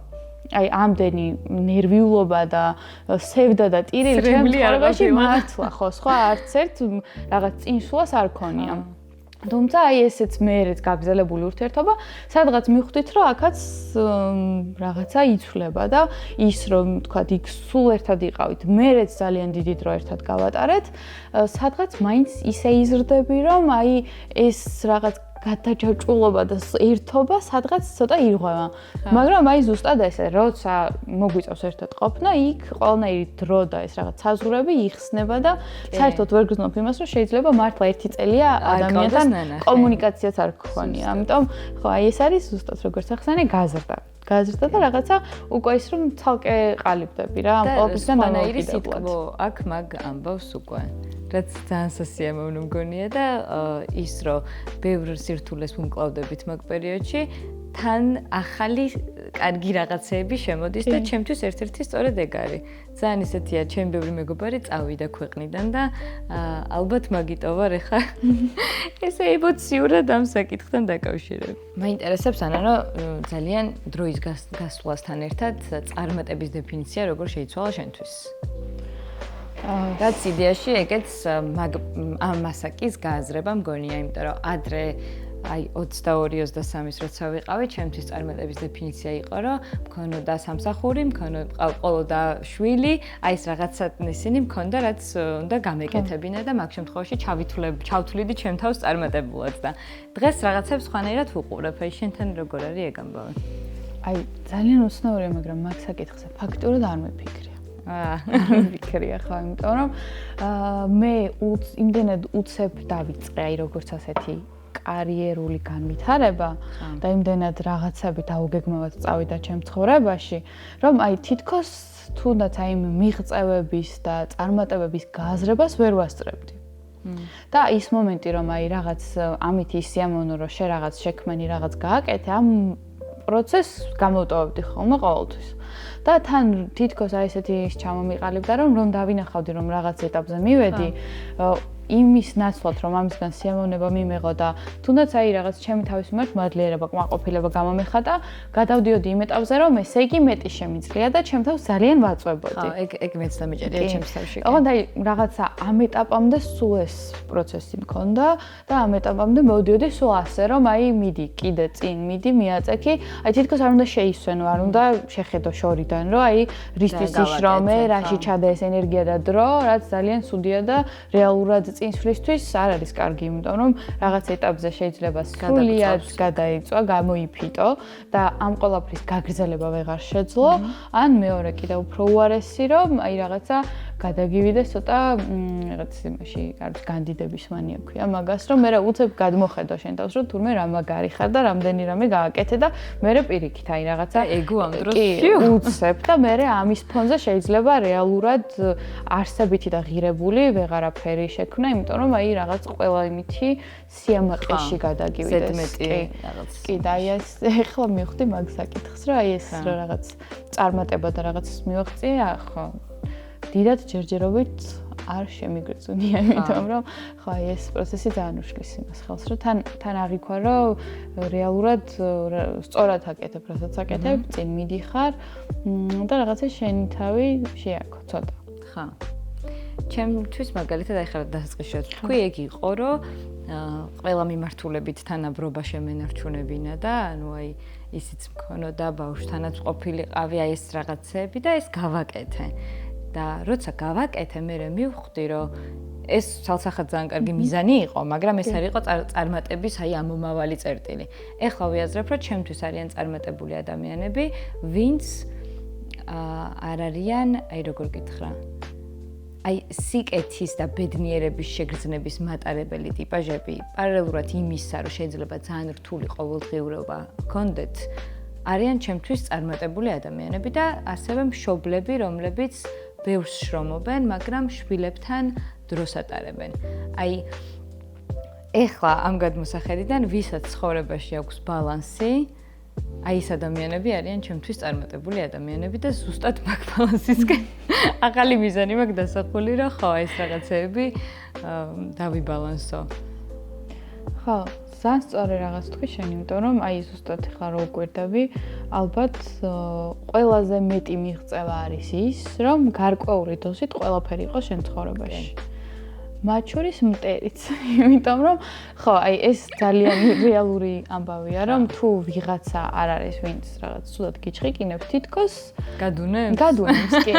აი ამდენი ნერვიულობა და სევდა და ტირილი ჩემს ცხოვრებაში მართლა ხო, სხვა არც ერთ რაღაც წინსვლას არ ქონია. თუმცა აი ესეც მეერეც გაგზელებული ურთიერთობა, სადღაც მივხვდით, რომ აქაც რაღაცა იცვლება და ის რომ თქვა იქ სულ ერთად იყავით, მეერეც ძალიან დიდი დრო ერთად გავატარეთ, სადღაც მაინც ისე იზრდები, რომ აი ეს რაღაც გადაჯაჭვულობა და ერთობა სადღაც ცოტა ირღვევა. მაგრამ აი ზუსტად ესე, როცა მოგვიწევს ერთად ყოფნა, იქ ყველანაირი დრო და ეს რაღაც საზღვრები იხსნება და საერთოდ ვერ გრძნობ იმას, რომ შეიძლება მართლა ერთი წელია ადამიანთან კომუნიკაციაც არ გქონია. ამიტომ ხო, აი ეს არის ზუსტად როგორც ახსენე, გაზრდა და რაღაცა უკვე ის რომ ცალკე ყალიბდები რა, ამ ყოველისგან დამოუკიდებლად. აქ მაგ ამბავს უკვე. რაც ძალიან სასიამოვნო მგონია და ის რომ ბევრ სირთულეს ვუმკლავდებით მაგ პერიოდში, თან ახალი კარგი რაღაცეები შემოდის და ჩემთვის ერთ-ერთი სწორედ ეგ არის. ძალიან ისეთია, ჩემი ბევრი მეგობარი წავიდა ქვეყნიდან და ალბათ მაგიტო ვარ ახლა ესე ემოციურად ამ საკითხთან დაკავშირებით. მაინტერესებს ანანო ძალიან დროის გასვლასთან ერთად წარმატების დეფინიცია როგორ შეიცვალა შენთვის? რაც იდეაში ეგეც ამ მასაკის გააზრება მგონია, იმიტომ რომ ადრე აი 22-23-ის როცა ვიყავი, ჩემთვის წარმატების დეფინიცია იყო, რომ მქონოდა სამსახური, მყოლოდა შვილი, აი ეს რაღაცა ისინი მქონდა, რაც უნდა გამეკეთებინა და მაგ შემთხვევაში ჩავთვლიდი ჩემ თავს წარმატებულად და დღეს რაღაცებს სხვანაირად ვუყურებ, აი შენთან როგორ არის ეგ ამბავი? აი ძალიან უცნაურია, მაგრამ მაგ საკითხზე ფაქტურად არ მეფიქრე. ვიქრია ხო, იმიტომ რომ მე იმდენად უცებ დავიწყე აი როგორც ასეთი კარიერული განვითარება და იმდენად რაღაცები დაუგეგმავად წავიდა ჩემ ცხოვრებაში, რომ აი თითქოს თუნდაც აი მიღწევების და წარმატებების გააზრებას ვერ ვასწრებდი. და ის მომენტი რომ აი რაღაც ამით ისიამოვნო რომ შე რაღაც შექმენი რაღაც გააკეთე, ამ პროცესს გამოვტოვებდი ხოლმე ყოველთვის. და თან თითქოს აი ესეთი ის ჩამომიყალიბდა რომ დავინახავდი რომ რაღაც ეტაპზე მივედი იმის ნაცვლად რომ ამისგან სიამოვნება მიმეღო და თუნდაც აი რაღაც ჩემი თავის მიმართ მადლიერება, კმაყოფილება გამომეხატა, გადავდიოდი იმ ეტაპზე რომ ესე იგი მეტი შემიძლია და ჩემ თავს ძალიან ვაწვებოდი. ეგ მეც დამეჭერია ჩემს თავში. ოღონდ აი რაღაცა ამ ეტაპამდე სულ ეს პროცესი მქონდა და ამ ეტაპამდე მოვდიოდი სულ ასე რომ აი მიდი კიდე წინ მიდი მიაწექი, აი თითქოს არ უნდა შეისვენო, არ უნდა შეხედო შორიდან რომ აი რისთვის იშრომე, რაში ჩადა ეს ენერგია და დრო, რაც ძალიან სუდია და რეალურად წინსვლისთვის არ არის კარგი, იმიტომ რომ რაღაც ეტაპზე შეიძლება სრულიად გადაიწვა, გამოიფიტო და ამ ყველაფრის გაგრძელება ვეღარ შეძლო, ან მეორე კიდე უფრო უარესი რომ აი რაღაცა გადაგივიდეს ცოტა რაღაც იმაში, კარგ განდიდების მანია ქვია მაგას, რომ მე რა უცებ გადმოხედო შენ თავს, რომ თურმე რა მაგარი ხარ და რამდენი რამე გააკეთე და მე პირიქით აი რაღაცა ეგო ამ დროს უცებ და მე ამის ფონზე შეიძლება რეალურად არსებითი და ღირებული ვეღარაფერი შექმნა, იმიტომ რომ აი რაღაც ყველა იმითი სიამაყეში გადაგივიდეს. კი და აი ეს ეხლა მივხვდი მაგ საკითხს, რომ აი ეს რაღაც წარმატება და რაღაცას მივაღწია, ხო დიდად ჯერჯერობით არ შემიგრძნია, იმიტომ რომ ხო აი ეს პროცესი ძალიან უშლის იმას ხელს, რომ თან აღიქვა, რომ რეალურად სწორად აკეთებ, რასაც აკეთებ, წინ მიდიხარ და რაღაცა შენი თავი შეაქო ცოტა. ხა. ჩემთვის მაგალითად აი ხარ დასაწყისად თქვი, ეგ იყო, რომ ყველა მიმართულებით თანაბრობა შემენარჩუნებინა და ანუ აი ისიც მქონოდა ბავშვთანაც ყოფილიყავი აი ეს რაღაცები და ეს გავაკეთე. და როცა გავაკეთე, მე მივხვდი, რომ ეს ცალსახად ძალიან კარგი მიზანი იყო, მაგრამ ეს არ იყო წარმატების აი ამომავალი წერტილი. ეხლა ვიაზრებ, რომ ჩემთვის არიან წარმატებული ადამიანები, ვინც არ არიან, აი როგორ გითხრა, აი სიკეთის და ბედნიერების შეგრძნების მატარებელი ტიპაჟები, პარალელურად იმისა, რომ შეიძლება ძალიან რთული ყოველდღიურობა გქონდეთ, არიან ჩემთვის წარმატებული ადამიანები და ასევე მშობლები, რომლებიც ბევრს შრომობენ, მაგრამ შვილებთან დროს ატარებენ. აი ეხლა ამ გადმოსახედიდან, ვისაც ცხოვრებაში აქვს ბალანსი, აი ეს ადამიანები არიან ჩემთვის წარმატებული ადამიანები და ზუსტად მაგ ბალანსისკენ ახალი მიზანი მაქვს დასახული, რომ ხო, ეს რაღაცეები დავიბალანსო. ხო, ძალიან სწორი რაღაც თქვი შენ, იმიტომ რომ აი ზუსტად ხა რო გვერდები, ალბათ ყველაზე მეტი მიღწევა არის ის, რომ გარკვეული დოზით ყველაფერი იყოს შენ ცხოვრებაში. მათ შორის მტერიც, იმიტომ რომ ხო, აი ეს ძალიან რეალური ამბავია, რომ თუ ვიღაცა არ არის, ვინც რაღაც ცუდად გიჩხიკინებს, თითქოს გადუნებს, კი.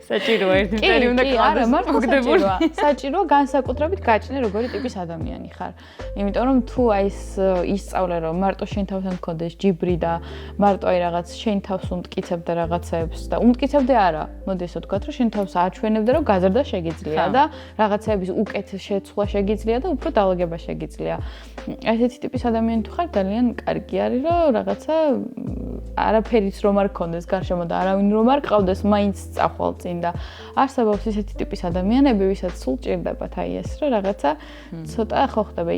საჭიროა ერთი მტერი უნდა გყავდეს მოგდებული. საჭიროა განსაკუთრებით გაჩნე როგორი ტიპის ადამიანი ხარ. იმიტომ რომ თუ აი ისწავლე რომ მარტო შენ თავთან მქონდეს ჯიბრი და მარტო აი რაღაც შენ თავს უმტკიცებდა რაღაცებს და უმტკიცებდე არა, მოდი ესე ვთქვათ, რომ შენ თავს აჩვენებდა რომ გაზრდა შეგიძლია და რაღაცების უკეთ შეცვლა შეგიძლია და უფრო დაალაგება შეგიძლია. ესეთი ტიპის ადამიანი თუ ხარ, ძალიან კარგი არის, რომ რაღაცა არაფერიც რომ არ გქონდეს გარშემო და არავინ რომ არ გყავდეს, მაინც წახვალ წინ და არსებობს ესეთი ტიპის ადამიანები, ვისაც სულ ჭირდებათ აი ეს, რომ რაღაცა ცოტა ხო ხდება,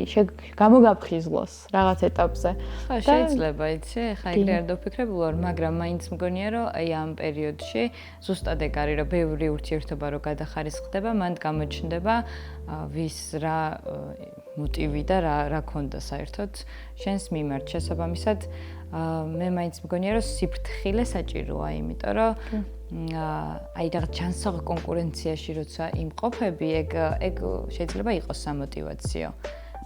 გამოგაფხიზლოს რაღაც ეტაპზე. ხო, შეიძლება, იცი, ხა ეგრე არ დავფიქრებულ ვარ, მაგრამ მაინც მგონია, რომ აი ამ პერიოდში ზუსტად ეგ არის, რომ ბევრი ურთიერთობა რო გადახარისხდება, მანდ გამოჩნდება ვის რა მოტივი და რა ქონდა საერთოდ შენს მიმართ. შესაბამისად, მე მაინც მგონია, რომ სიფრთხილე საჭიროა, იმიტომ რომ აი რაღაც ჩანსაღ კონკურენციაში როცა იმყოფები, ეგ შეიძლება იყოს სამოტივაციო.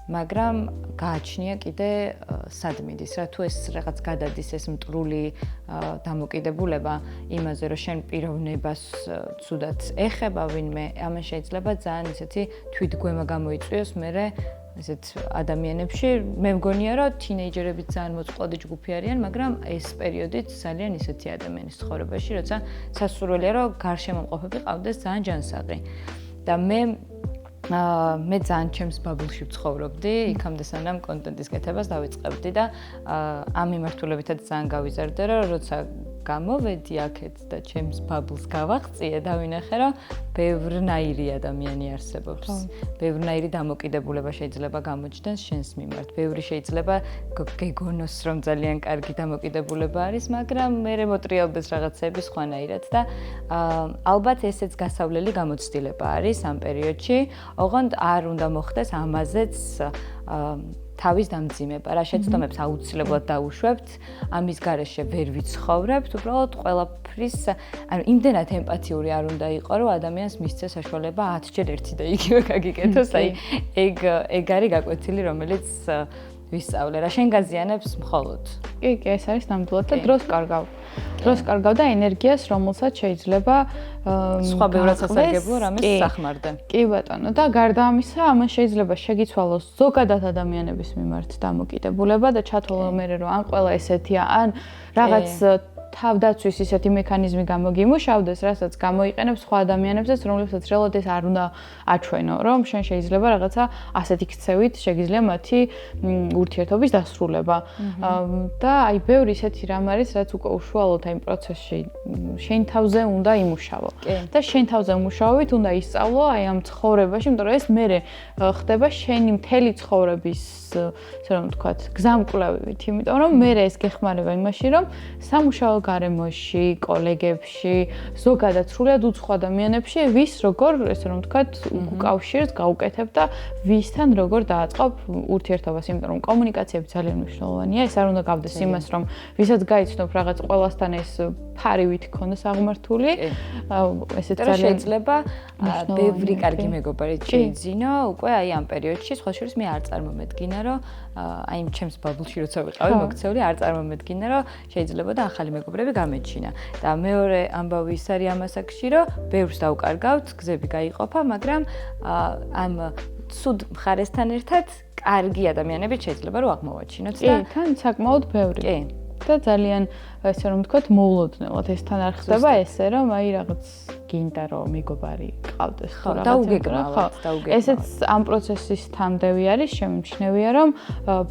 მაგრამ გააჩნია კიდე სად მიდის რა, თუ ეს რაღაც გადადის ეს მტრული დამოკიდებულება იმაზე, რომ შენ პიროვნებას ცუდად ეხება ვინმე, ამან შეიძლება ძალიან ისეთი თვითგვემა გამოიწვიოს მერე ესეთ ადამიანებში. მე მგონია, რომ თინეიჯერები ძალიან მოწყვლადი ჯგუფი არიან, მაგრამ ეს პერიოდიც ძალიან ისეთი ადამიანის ცხოვრებაში, როცა სასურველია, რომ გარშემოყოფები ყავდეს ძალიან ჯანსაღი. და მე ძალიან ჩემს ბაბლში ვცხოვრობდი, იქამდე სანამ კონტენტის კეთებას დავიწყებდი და ამ მიმართულებითაც ძალიან გავიზარდე, რომ როცა გამოვედი აქეთ და ჩემს ბაბლს გავაღწიე და ვინახე, რომ ბევრნაირი ადამიანი არსებობს. ბევრნაირი დამოკიდებულება შეიძლება გამოჩნდეს შენს მიმართ. ბევრი შეიძლება გეგონოს, რომ ძალიან კარგი დამოკიდებულება არის, მაგრამ მე მოტრიალდეს რაღაცები სხვანაირად და ალბათ ესეც გასავლელი გამოცდილება არის ამ პერიოდში. ოღონდ არ უნდა მოხდეს ამაზეც თავის დამძიმება, რა შეცდომებს აუცილებლად დაუშვებთ, ამის გარეშე ვერ ვიცხოვრებთ, უბრალოდ ყველაფრის, ანუ იმდენად ემპათიური არ უნდა იყო, რომ ადამიანს მისცეს საშუალება 10-ჯერ ერთი და იგივე გაგიკეთოს, აი ეგ არის გაკვეთილი, რომელიც ვისწავლე, რა შენ გაზიანებს მხოლოდ. კი, ეს არის ნამდვილად და დროს კარგავ. დროს კარგავ და ენერგიას, რომელსაც შეიძლება სხვა ბევრად სასარგებლო რამეს სახმარდე. კი ბატონო, და გარდა ამისა, ამან შეიძლება შეგიცვალოს ზოგადად ადამიანების მიმართ დამოკიდებულება და ჩათვალო მე რომ ან ყველა ესეთია, ან რაღაც თავდაცვის ისეთი მექანიზმი გამოგიმუშავდეს, რასაც გამოიყენებს სხვა ადამიანებსაც, რომლებსაც რეალურად ეს არ უნდა აჩვენო, რომ შენ შეიძლება რაღაცა ასეთი ქცევით შეგიძლია მათი ურთიერთობის დასრულება. და აი ბევრი ისეთი რამ არის, რაც უკვე უშუალოდ აი პროცესში შენ თავზე უნდა იმუშავო. და შენ თავზე იმუშავებით უნდა ისწავლო აი ამ ცხოვრებაში, იმიტომ რომ ეს მე ხდება შენი მთელი ცხოვრების ასე რომ ვთქვათ, გზამკვლევით, იმიტომ რომ მე ეს გეხმარება იმაში, რომ სამუშაო გარემოში, კოლეგებში, ზოგადად სრულად უცხო ადამიანებში ვის როგორ, ესე რომ ვთქვათ, უკავშირს, გაუკეთებ და ვისთან როგორ დააწყობ ურთიერთობას, იმიტომ რომ კომუნიკაციები ძალიან მნიშვნელოვანია. ეს არ უნდა გავდეს იმას, რომ ვისაც გაიცნობ რაღაც ყველასთან ეს ფარივით ქონდეს აღმართული. ესეც ძალიან შეიძლება ბევრი კარგი მეგობარი შეიძინო, უკვე აი ამ პერიოდში, სხვა შორის მე არ წარმომედგინა, რომ აი ჩემს ბაბლში როცა ვიყავი მოქცეული, არ წარმომედგინა, რომ შეიძლება და ახალი მეგობრები გამეჩინა. და მეორე ამბავი ის არის ამასაკში, რომ ბევრს დავკარგავთ, გზები გაიყოფა, მაგრამ ამ ცუდ მხარესთან ერთად კარგი ადამიანები შეიძლება რომ აღმოვაჩინოთ და თან საკმაოდ ბევრი. კი. და ძალიან ესე რომ ვთქვათ, მოულოდნელად ეს თან არ ხდება ესე, რომ აი რაღაც გინდა რომ მეგობარი ყავდეს თუ რაღაც. დაუგეგმავთ. ესეც ამ პროცესის თანდევი არის, შემჩნევია რომ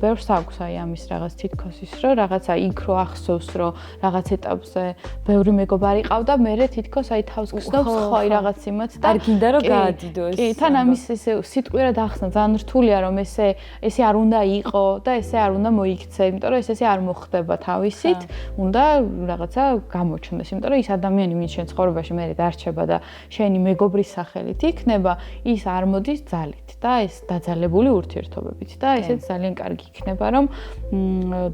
ბევრს აქვს აი ამის რაღაც თითქოს ის, რომ რაღაცა იქ რო ახსოვს, რომ რაღაც ეტაპზე ბევრი მეგობარი ყავდა, მე თითქოს აი თავს გსნობს ხო აი რაღაც იმათ და არ გინდა რომ გაადიდო ეს. კი, თან ამის ესე სიტყვიერად ახსნა, ძალიან რთულია რომ ესე არ უნდა იყო და ესე არ უნდა მოიქცე, იმიტომ რომ ესე არ მოხდება თავისით, უნდა რაღაცა გამოჩნდეს, იმიტომ რომ ის ადამიანი, ვინც შენ ცხოვრებაში მე დარჩება და შენი მეგობრის სახელით იქნება, ის არ მოდის ძალით და ეს დაძალებული ურთიერთობებით და ესეც ძალიან კარგი იქნება, რომ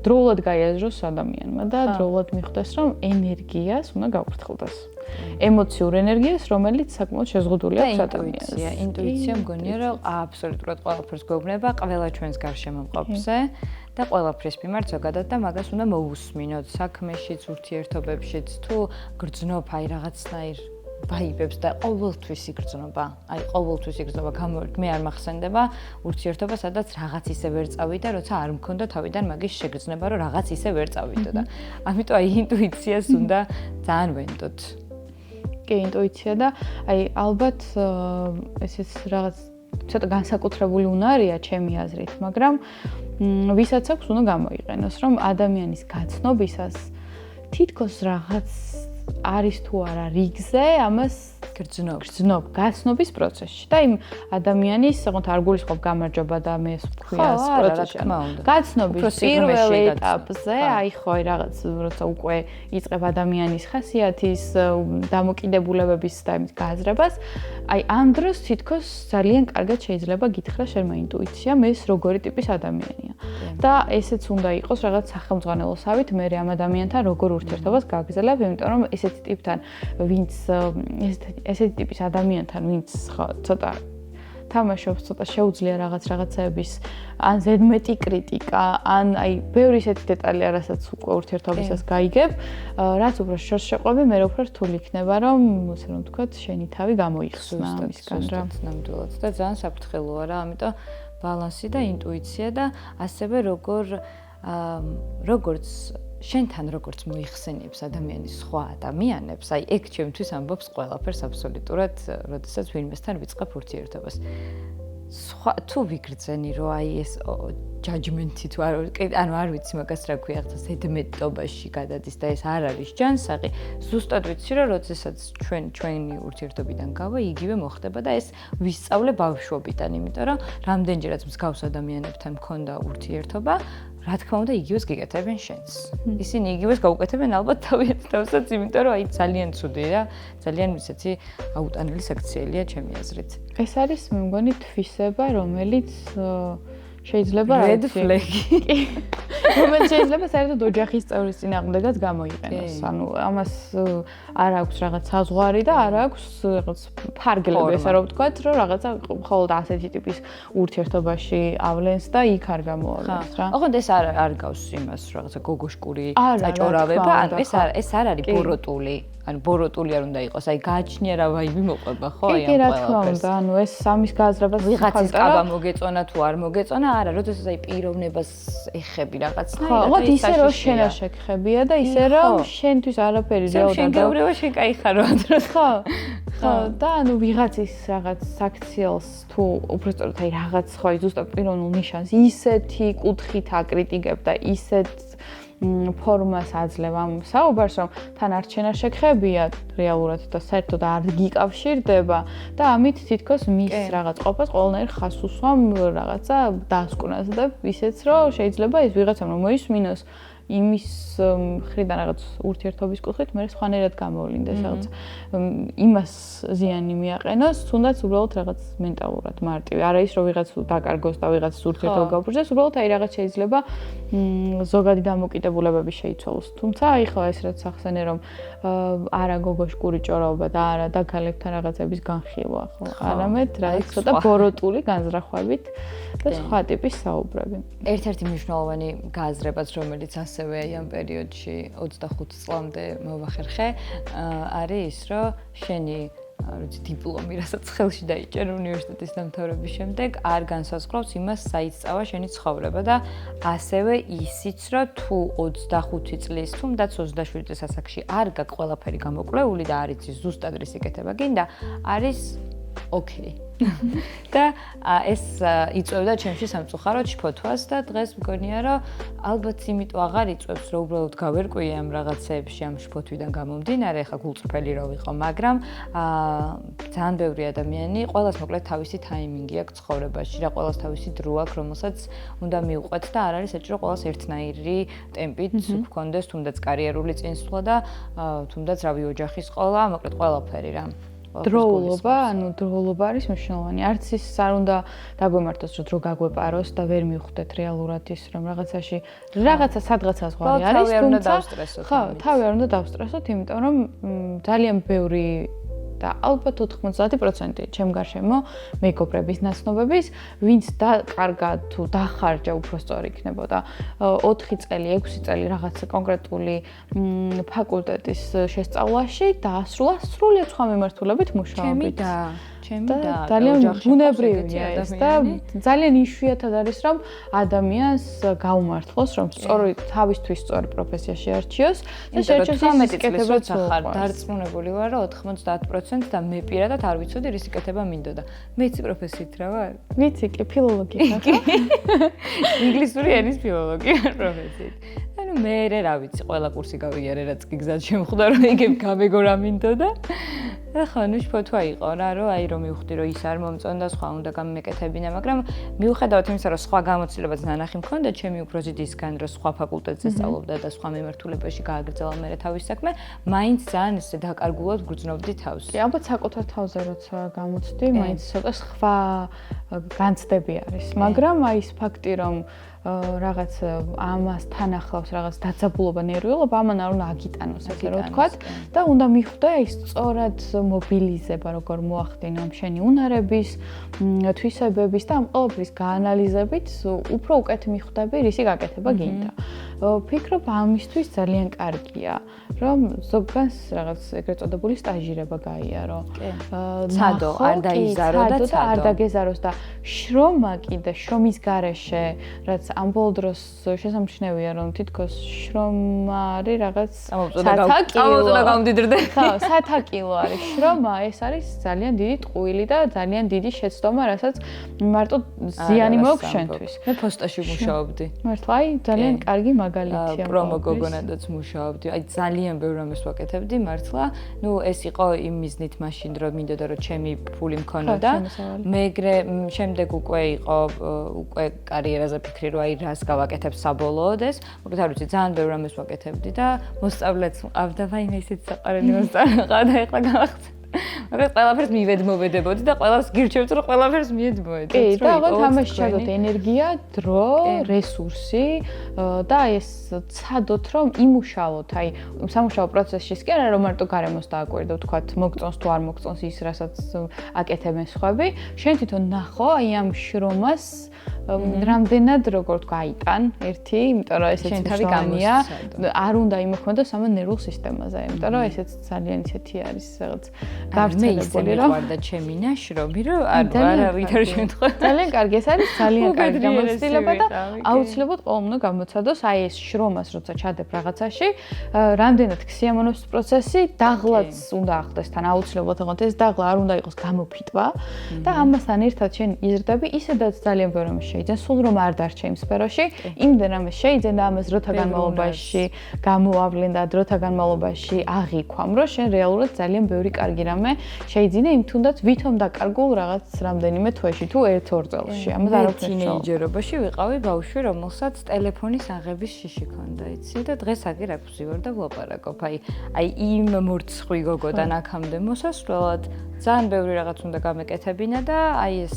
დროულად გაიაზროს ადამიანმა და დროულად მიხვდეს, რომ ენერგიას უნდა გავფრთხილდეს. ემოციურ ენერგიას, რომელიც საკმაოდ შეზღუდულია ადამიანს. ინტუიცია მგონია, რომ აბსოლუტურად ყველაფერს გვეუბნება ყველა ჩვენს გარშემოყოფზე და ყველაფრის მიმართ ზოგადად და მაგას უნდა მოусმინოთ საქმეშიც, ურთიერთობებშიც, თუ გრძნობ აი რაღაცნაირ ვაიბებს და ყოველთვის იგრძნობა. აი ყოველთვის იგრძნობა. მე არ მახსენდება ურთიერთობა, სადაც რაღაც ისე ვერ წავიდა, როცა არ მქონდა თავიდან მაგის შეგრძნება, რომ რაღაც ისე ვერ წავიდა და ამიტომ აი ინტუიციას უნდა ძალიან ვენდოთ. კი, ინტუიცია და აი ალბათ ესეც რაღაც ცოტა განსაკუთრებული უნარია ჩემი აზრით, მაგრამ ვისაც აქვს უნდა გამოიყენოს, რომ ადამიანის გაცნობისას თითქოს რაღაც არის თუ არა რიგზე, ამას გრძნობ გაცნობის პროცესში და იმ ადამიანის, თქო, არ გულისხმობ გამარჯობა და მე ვქვია ეს პროცესი. გაცნობის პირველ ეტაპზე, აი ხო, რაღაც როცა უკვე იწყებ ადამიანის ხასიათის, დამოკიდებულებების და იმის გააზრებას, აი ამ დროს თითქოს ძალიან კარგად შეიძლება გითხრა შენმა ინტუიცია, მე ეს როგორი ტიპის ადამიანია. და ესეც უნდა იყოს რაღაც სახელმძღვანელოსავით, მე ამ ადამიანთან როგორ ურთიერთობას გაგზელებ, იმიტომ რომ ესეთი ტიპთან, ვინც ესეთი ტიპის ადამიანთან, ვინც ცოტა თამაშობს, ცოტა შეუძლია რაღაცების ან ზედმეტი კრიტიკა, ან აი ბევრი ესეთი დეტალი არასაც უკვე ურთიერთობისას გაიგებ, რაც უფრო შორს შეყვები, მე უფრო რთული იქნება, რომ ასე რომ ვთქვათ, შენი თავი გამოიხსნა ამისგან რა. ნამდვილად და ძალიან საფრთხელოა რა, ამიტომ ბალანსი და ინტუიცია და ასევე როგორც შენთან როგორც მოიხსენიებს ადამიანის სხვა ადამიანებს, აი ეგ ჩემთვის ამბობს ყველაფერს აბსოლუტურად, როდესაც ვინმესთან ვიწყებ ურთიერთობას. სხვა თუ ვიგრძენი რომ აი ეს ჯაჯმენტი თუ არ ვიცი მაგას რა ქვია ხა ზედმეტობაში გადადის და ეს არ არის ჯანსაღი, ზუსტად ვიცი რომ როდესაც ჩვენი ურთიერთობიდან გავა, იგივე მოხდება და ეს ვისწავლე ბავშვობიდან, იმიტომ რომ რამდენჯერაც მსგავს ადამიანებთან მქონდა ურთიერთობა, რა თქმა უნდა, იგივეს გიკეთებენ შენს. ისინი იგივეს გაუკეთებენ ალბათ თავსაც, იმიტომ რომ აი ძალიან ცუდი რა, ძალიან ისეთი აუტანელი საქციელია ჩემი აზრით. ეს არის მე მგონი თვისება, რომელიც შეიძლება red flag-ი. რომელიც შეიძლება საერთოდ ოჯახის წევრის წინააღმდეგაც გამოიყენოს. ანუ ამას არ აქვს რაღაც საზღვარი და არ აქვს რაღაც ფარგლები, ესე რომ ვთქვათ, რომ რაღაცა მხოლოდ ასეთი ტიპის ურთიერთობაში ავლენს და იქ არ გამოავლენს რა. ოღონდ ეს არ გავს იმას, რაღაცა გოგოშკური წაჭორავება, ანუ ეს არ არის ბოროტული. ანუ ბოროტული არ უნდა იყოს, აი გააჩნია რა ვაიბი მოყვება, ხო? აი ამ ყველაფერს. ანუ ეს სამის გააზრებას ვიღაცის კაბა მოგეწონა თუ არ მოგეწონა, არა, როდესაც აი პიროვნებას ეხები რაღაცნაირად. ხო, მოდი ისე რომ შენა შეგხებია და ისე რომ შენთვის არაფერი რეალურად შენ გეუბნება შენ кай ხარო ადროს. ხო. ხო, და ანუ ვიღაცის რაღაც საქციელს თუ უბრალოდ აი რაღაც ხო, ზუსტად პიროვნულ ნიშანს ისეთი კუთხით აკრიტიკებ და ისეთ ფორმას აძლევ ამ საუბარს, რომ თან არჩენა შეგხებია რეალურად და საერთოდ არ გიკავშირდება და ამით თითქოს მის რაღაც ყოფას ყველანაირ ხას უსვამ რაღაცა დასკვნას და ისეც რომ შეიძლება ეს ვიღაცამ რომ მოისმინოს იმის მხრიდან რაღაც ურთიერთობის კუთხით მე სხვანაირად გამოვლინდეს რაღაც იმას ზიანი მიაყენოს, თუნდაც უბრალოდ რაღაც მენტალურად მარტივი. არა ის რომ ვიღაც დაკარგოს და ვიღაც ურთიერთობა გაუფრთხილდეს, უბრალოდ აი რაღაც შეიძლება ზოგადი დამოკიდებულებები შეიცვალოს. თუმცა აი ხო ეს რაც ახსენე რომ არა გოგოშკური ჭორაობა და არა დაქალებთან რაღაცების განხილვა, ხო? არამედ რაღაც ცოტა ბოროტული განზრახვებით და სხვა ტიპის საუბრები. ერთ-ერთი მნიშვნელოვანი გააზრებაც რომელიც ასევე აი ამ პერიოდში 25 წლამდე მოვახერხე, არის ის, რომ შენი ვიცი დიპლომი, რასაც ხელში დაიჭერ უნივერსიტეტის დამთავრების შემდეგ, არ განსაზღვრავს იმას, საით სწავა შენი ცხოვრება და ასევე ისიც, რომ თუ 25 წლის, თუნდაც 27 წლის ასაკში არ გაქვს ყველაფერი გამოკვლეული და არ იცის ზუსტად რის იკეთება გინდა, არის ოკეი. და ეს იწვევდა ჩემში სამწუხაროდ შფოთვას და დღეს მგონია რომ ალბათ იმიტომ აღარ იწვევს რომ უბრალოდ გავერკვიე ამ რაღაცეებში ამ შფოთვიდან გამომდინარე, ხა გულწრფელი რო ვიყო, მაგრამ ძალიან ბევრი ადამიანი ყველას მოკლედ თავისი ტაიმინგი აქვს ცხოვრებაში, რა ყველას თავისი დრო აქვს, რომელსაც უნდა მიუყვეთ და არ არის საჭირო ყველას ერთნაირი ტემპით გქონდეს თუნდაც კარიერული წინსვლა და თუნდაც რავი ოჯახის ყოლა, მოკლედ ყველაფერი რა. დროულობა, ანუ დროულობა არის მნიშვნელოვანი. არც ის არ უნდა დაგვემართოს, რომ დრო გაგვეპაროს და ვერ მივხვდეთ რეალურად ის, რომ რაღაცაში რაღაცა სადღაცა ზღვარი არის, თუმცა ხო, თავი არ უნდა დავსტრესოთ, იმიტომ რომ ძალიან ბევრი და ალბათ 90% ჩემ გარშემო მეგობრების ნაცნობების, ვინც დაკარგა თუ დახარჯა უფრო სწორი იქნებოდა 4 წელი, 6 წელი რაღაც კონკრეტული ფაკულტეტის შესწავლაში დაასრულა სრულიად სხვა მიმართულებით მუშაობით. ძალიან ბუნებრივია ეს და ძალიან იშვიათად არის რომ ადამიანს გაუმართლოს რომ სწორი თავისთვის სწორი პროფესია შეარჩიოს და შეარჩიოს ის კეთებაც ახარ დარწმუნებული ვარ რომ 90% და მე პირადად არ ვიცოდი რის კეთება მინდოდა. მე იცი პროფესიით რა ვარ? ვიცი კი ფილოლოგი ხარ. ინგლისური ენის ფილოლოგი ვარ პროფესიით. ანუ მე რა ვიცი, ყველა კურსი გავიარე რაც კი გზად შემხვდა რომ ეგებ გამეგო რა მინდოდა. ახლა ნუ შფოთვა იყო რა, რომ აი რომ მივხვდი რომ ის არ მომწონდა, სხვა უნდა გამეკეთებინა, მაგრამ მიუხედავად იმისა, რომ სხვა გამოცდილებაც ნანახი მქონდა, ჩემი უფროსი ისგან რომ სხვა ფაკულტეტზე სწავლობდა და სხვა მიმართულებაში გააგრძელა მე თავის საქმე, მაინც ძალიან ესე დაკარგულად გრძნობდი თავს. ალბათ საკუთარ თავზე როცა გამოცდი, მაინც ცოტა სხვა განცდები არის, მაგრამ აი ეს ფაქტი რომ რაღაც ამასთან ახლავს რაღაც დაძაბულობა, ნერვიულობა, ამან არ უნდა აგიტანოს, ასე რომ ვთქვათ, და უნდა მიხვდა ის სწორად მობილიზება, როგორ მოახდინო შენი უნარების, თვისებების და ამ ყველაფრის გაანალიზებით უფრო უკეთ მიხვდები, რისი გაკეთება გინდა. ვფიქრობ ამისთვის ძალიან კარგია, რომ ზოგგანს რაღაც ეგრეთ წოდებული სტაჟირება გაიარო. ცადო, არ დაიზარო და ცადო. არ დაგეზაროს და შრომა კიდე შრომის გარეშე, რაც ამ ბოლო დროს შესამჩნევია, რომ თითქოს შრომა არის რაღაც წამოვწოდა გამდიდრდე. ხო, სათაკილო არის შრომა, ეს არის ძალიან დიდი ტყუილი და ძალიან დიდი შეცდომა, რასაც მარტო ზიანი მოაქვს შენთვის. მე ფოსტაში მუშაობდი. მართლა, აი, ძალიან კარგი მაგალითია. პრომო გოგონადაც მუშაობდი. აი, ძალიან ბევრ რამეს ვაკეთებდი, მართლა. ნუ ეს იყო იმ მიზნით მაშინ, რომ მინდოდა რომ ჩემი ფული მქონოდა. მეგრე შემდეგ უკვე იყო უკვე კარიერაზე ფიქრი, რომ აი რას გავაკეთებ საბოლოოდ ეს. მოკლედ არ ვიცი, ძალიან ბევრ რამეს ვაკეთებდი და მოსწავლეც მყავდა, ვაიმე ისეთი საყარელი მოსწავლე ყავდა, ეხლა გავახცე. მაგრამ ყველაფერს მივედმოვედებოდი და ყველას გირჩევთ რომ ყველაფერს მიედმოვედეთ. კი, და ალბათ ამაში ჩადოთ ენერგია, დრო, რესურსი და ეს ცადოთ რომ იმუშაოთ, აი სამუშაო პროცესშიც კი არა რომ მარტო გარემოს დააკვირდო, თქვათ, მოგწონს თუ არ მოგწონს ის, რასაც აკეთებენ სხვები, შენ თვითონ ნახო აი ამ შრომას რამდენად როგორ თქვა აიტან ერთი, იმიტომ რომ ესეც მშვენია, არ უნდა იმოქმედოს ამ ნერვულ სისტემაზე, იმიტომ რომ ესეც ძალიან ისეთი არის რაღაც გავრცელებული რომ ვარ და ჩემი ნაშრომი რომ არ ვითარ შემთხვევაში ძალიან კარგი ეს არის ძალიან კარგი გამოცდილება და აუცილებლად ყოველ უნდა გამოცადოს აი ეს შრომას როცა ჩადებ რაღაცაში რამდენად ქსიამონოს პროცესი დაღლაც უნდა ახდეს თან აუცილებლად აღოთ ეს დაღლა არ უნდა იყოს გამოფიტვა და ამასთან ერთად შენ იზრდები ისედაც ძალიან ბევრი რამე შეიძლება სულ რომ არ დარჩე იმ სფეროში იმდენ რამე შეიძლება ამას დროთა განმავლობაში გამოავლენ და დროთა განმავლობაში აღიქვამ რომ შენ რეალურად ძალიან ბევრი კარგი რამე შეიძლება იმ თუნდაც ვითომ დაკარგულ რაღაც რამდენიმე თვეში თუ ერთ-ორ წელში. ამას არ ვქნევ. თინეიჯერობაში ვიყავი ბავშვი, რომელსაც ტელეფონის აღების შიში ჰქონდა, იცი და დღეს აგერ აქ ვზივარ და ვლაპარაკობ. აი იმ მორცხვი გოგოდან აქამდე მოსასვლელად ძალიან ბევრი რაღაც უნდა გამეკეთებინა და აი ეს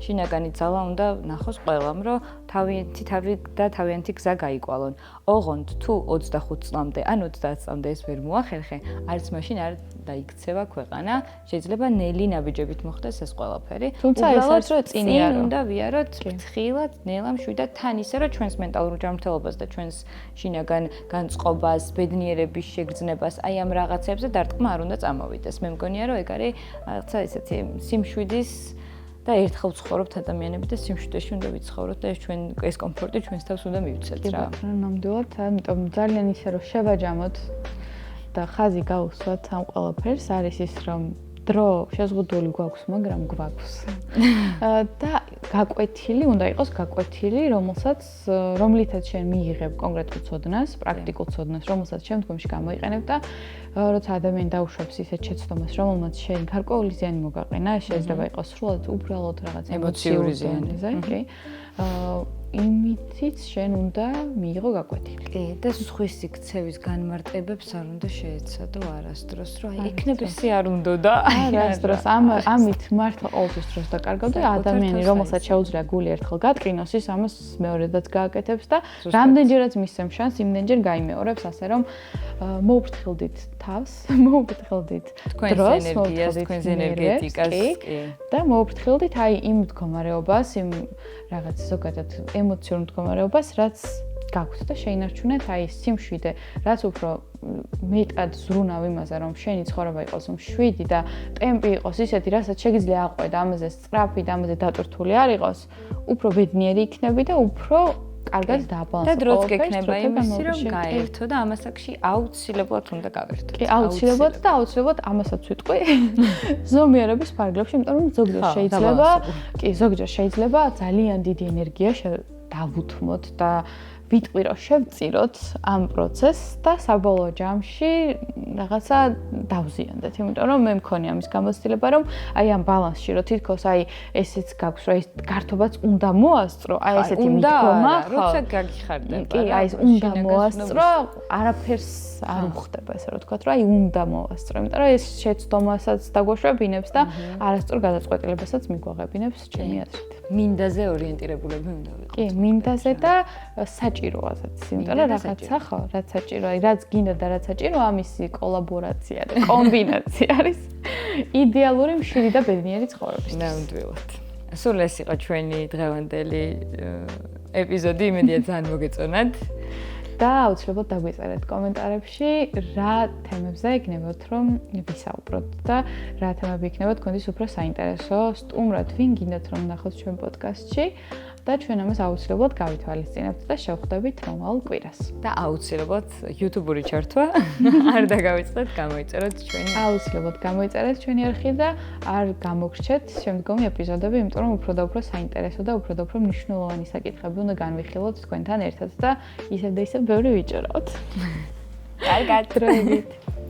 შინაგანი ძალა უნდა ნახოს ყველამ, რომ თავიანთი გზა გაიკვალონ. ოღონდ თუ 25 წლამდე ან 30 წლამდე ეს ვერ მოახერხე, არც მაშინ არ დაიქცევა ქვეყანა, შეიძლება ნელი ნაბიჯებით მოხდეს ეს ყველაფერი. თუმცა ეს არის რომ წინიარო. უნდა ვიაროთ ფრთხილად, ნელა მშვიდად თან ისე რომ ჩვენს მენტალურ ჯანმრთელობას და ჩვენს შინაგან განწყობას, ბედნიერების შეგრძნებას, აი ამ რაღაცებზე დარტყმა არ უნდა წამოვიდეს. მე მგონია რომ ეგ არის რაღაცა ესეთი სიმშვიდის და ერთხელ ვცხოვრობთ ადამიანები და სიმშვიდეში უნდა ვიცხოვროთ და ეს კომფორტი ჩვენს თავს უნდა მივცეთ რა. ნამდვილად, ამიტომ ძალიან ისე რომ შევაჯამოთ და ხაზი გავუსვათ ამ ყველაფერს არის ის რომ დრო შეზღუდული გვაქვს, მაგრამ გვაქვს. და გაკვეთილი უნდა იყოს გაკვეთილი, რომლითაც შენ მიიღებ კონკრეტულ ცოდნას, პრაქტიკულ ცოდნას, რომელსაც შემდგომში გამოიყენებ და როცა ადამიანი დაუშვებს ისეთ შეცდომას, რომელმაც შენ გარკვეული ზიანი მოგაყენა, შეიძლება იყოს სრულად უბრალოდ რაღაც ემოციური ზიანი, იმითიც შენ უნდა მიიღო გაკვეთილი. კი, და სხვის იქცევის განმარტებებს არ უნდა შეეცადო არასდროს, რომ აი ეკნებ ესე არ უნდა და არასდროს ამით მართლა ყოველთვის დროს დაკარგავდა ადამიანი, რომელსაც შეუძლია გული ერთხელ გატყინოს, ის ამას მეორედაც გააკეთებს და რამდენჯერაც მისცემს შანსს, იმდენჯერ გაიმეორებს, ასე რომ მოუფრთხილდით თავს, მოუფრთხილდით დროს, თქვენს ენერგეტიკას, კი. და მოუფრთხილდით აი იმ მდგომარეობას, იმ რაღაც ზოგადად ემოციურ მდგომარეობას, რაც გაქვთ და შეინარჩუნეთ აი სიმშვიდე, რაც უფრო მეტად ზრუნავ იმაზე, რომ შენი ცხოვრება იყოს მშვიდი და ტემპი იყოს ისეთი, რასაც შეგიძლია აყვე და ამაზე სწრაფი და ამაზე დატვირთული არ იყოს, უფრო ბედნიერი იქნები და უფრო კარგად დააბალანსო. და დროც გექნება იმისი, რომ გაერთო და ამასაკში აუცილებლად უნდა გავერთოთ. კი, აუცილებლად და აუცილებლად ამასაც ვიტყვი. ზომიერების ფარგლებში, იმიტომ რომ ზოგჯერ შეიძლება ძალიან დიდი ენერგია დავუთმოთ და ვიტყვი რომ შევწიროთ ამ პროცესს და საბოლოო ჯამში რაღაცა დავზიანდეთ, იმიტომ რომ მე მქონია ამის გამოცდილება, რომ აი ამ ბალანსში რომ თითქოს აი ესეც გაქვს, რომ ეს გართობაც უნდა მოასწრო, აი ესეთი მიდგომა, ხო? როცა გაგიხარდება. კი, აი ეს უნდა მოასწრო, არაფერს არ უხდება, ესე რომ ვთქვათ, რომ აი უნდა მოასწრო, იმიტომ რომ ეს შეცდომასაც დაგვაშვებინებს და არასწორ გადაწყვეტილებასაც მიგვაღებინებს ჩემი აზრით. მინდაზე ორიენტირებულები უნდა ვიყოთ. კი, მინდაზე და საჭიროაზეც, იმიტომ რომ რაღაცა ხო, რაც საჭიროა, რაც გინდა და რაც საჭიროა, ამისი კოლაბორაცია და კომბინაცია არის იდეალური მშვიდი და ბედნიერი ცხოვრების. ნამდვილად. სულ ეს იყო ჩვენი დღევანდელი ეპიზოდი, იმედია ძალიან მოგეწონათ. და აუცილებლად დაგვიწერეთ კომენტარებში რა თემებზე იქნებათ რომ ვისაუბროთ და რა თემები იქნება თქვენთვის უფრო საინტერესო სტუმრად ვინ გინდათ რომ ნახოთ ჩვენ პოდკასტში და ჩვენ ამას აუცილებლად გავითვალისწინებთ და შევხვდებით მომავალ კვირას. და აუცილებლად YouTube-ური ჩართვა არ დაგავიწყდეთ, გამოიწეროთ ჩვენი. აუცილებლად გამოიწერეთ ჩვენი არხი და არ გამოგრჩეთ შემდგომი ეპიზოდები, იმიტომ რომ უფრო და უფრო საინტერესო და უფრო და უფრო მნიშვნელოვანი საკითხები უნდა განვიხილოთ თქვენთან ერთად და ისევ და ისევ ბევრი ვიჭირავთ. კარგად, დროებით.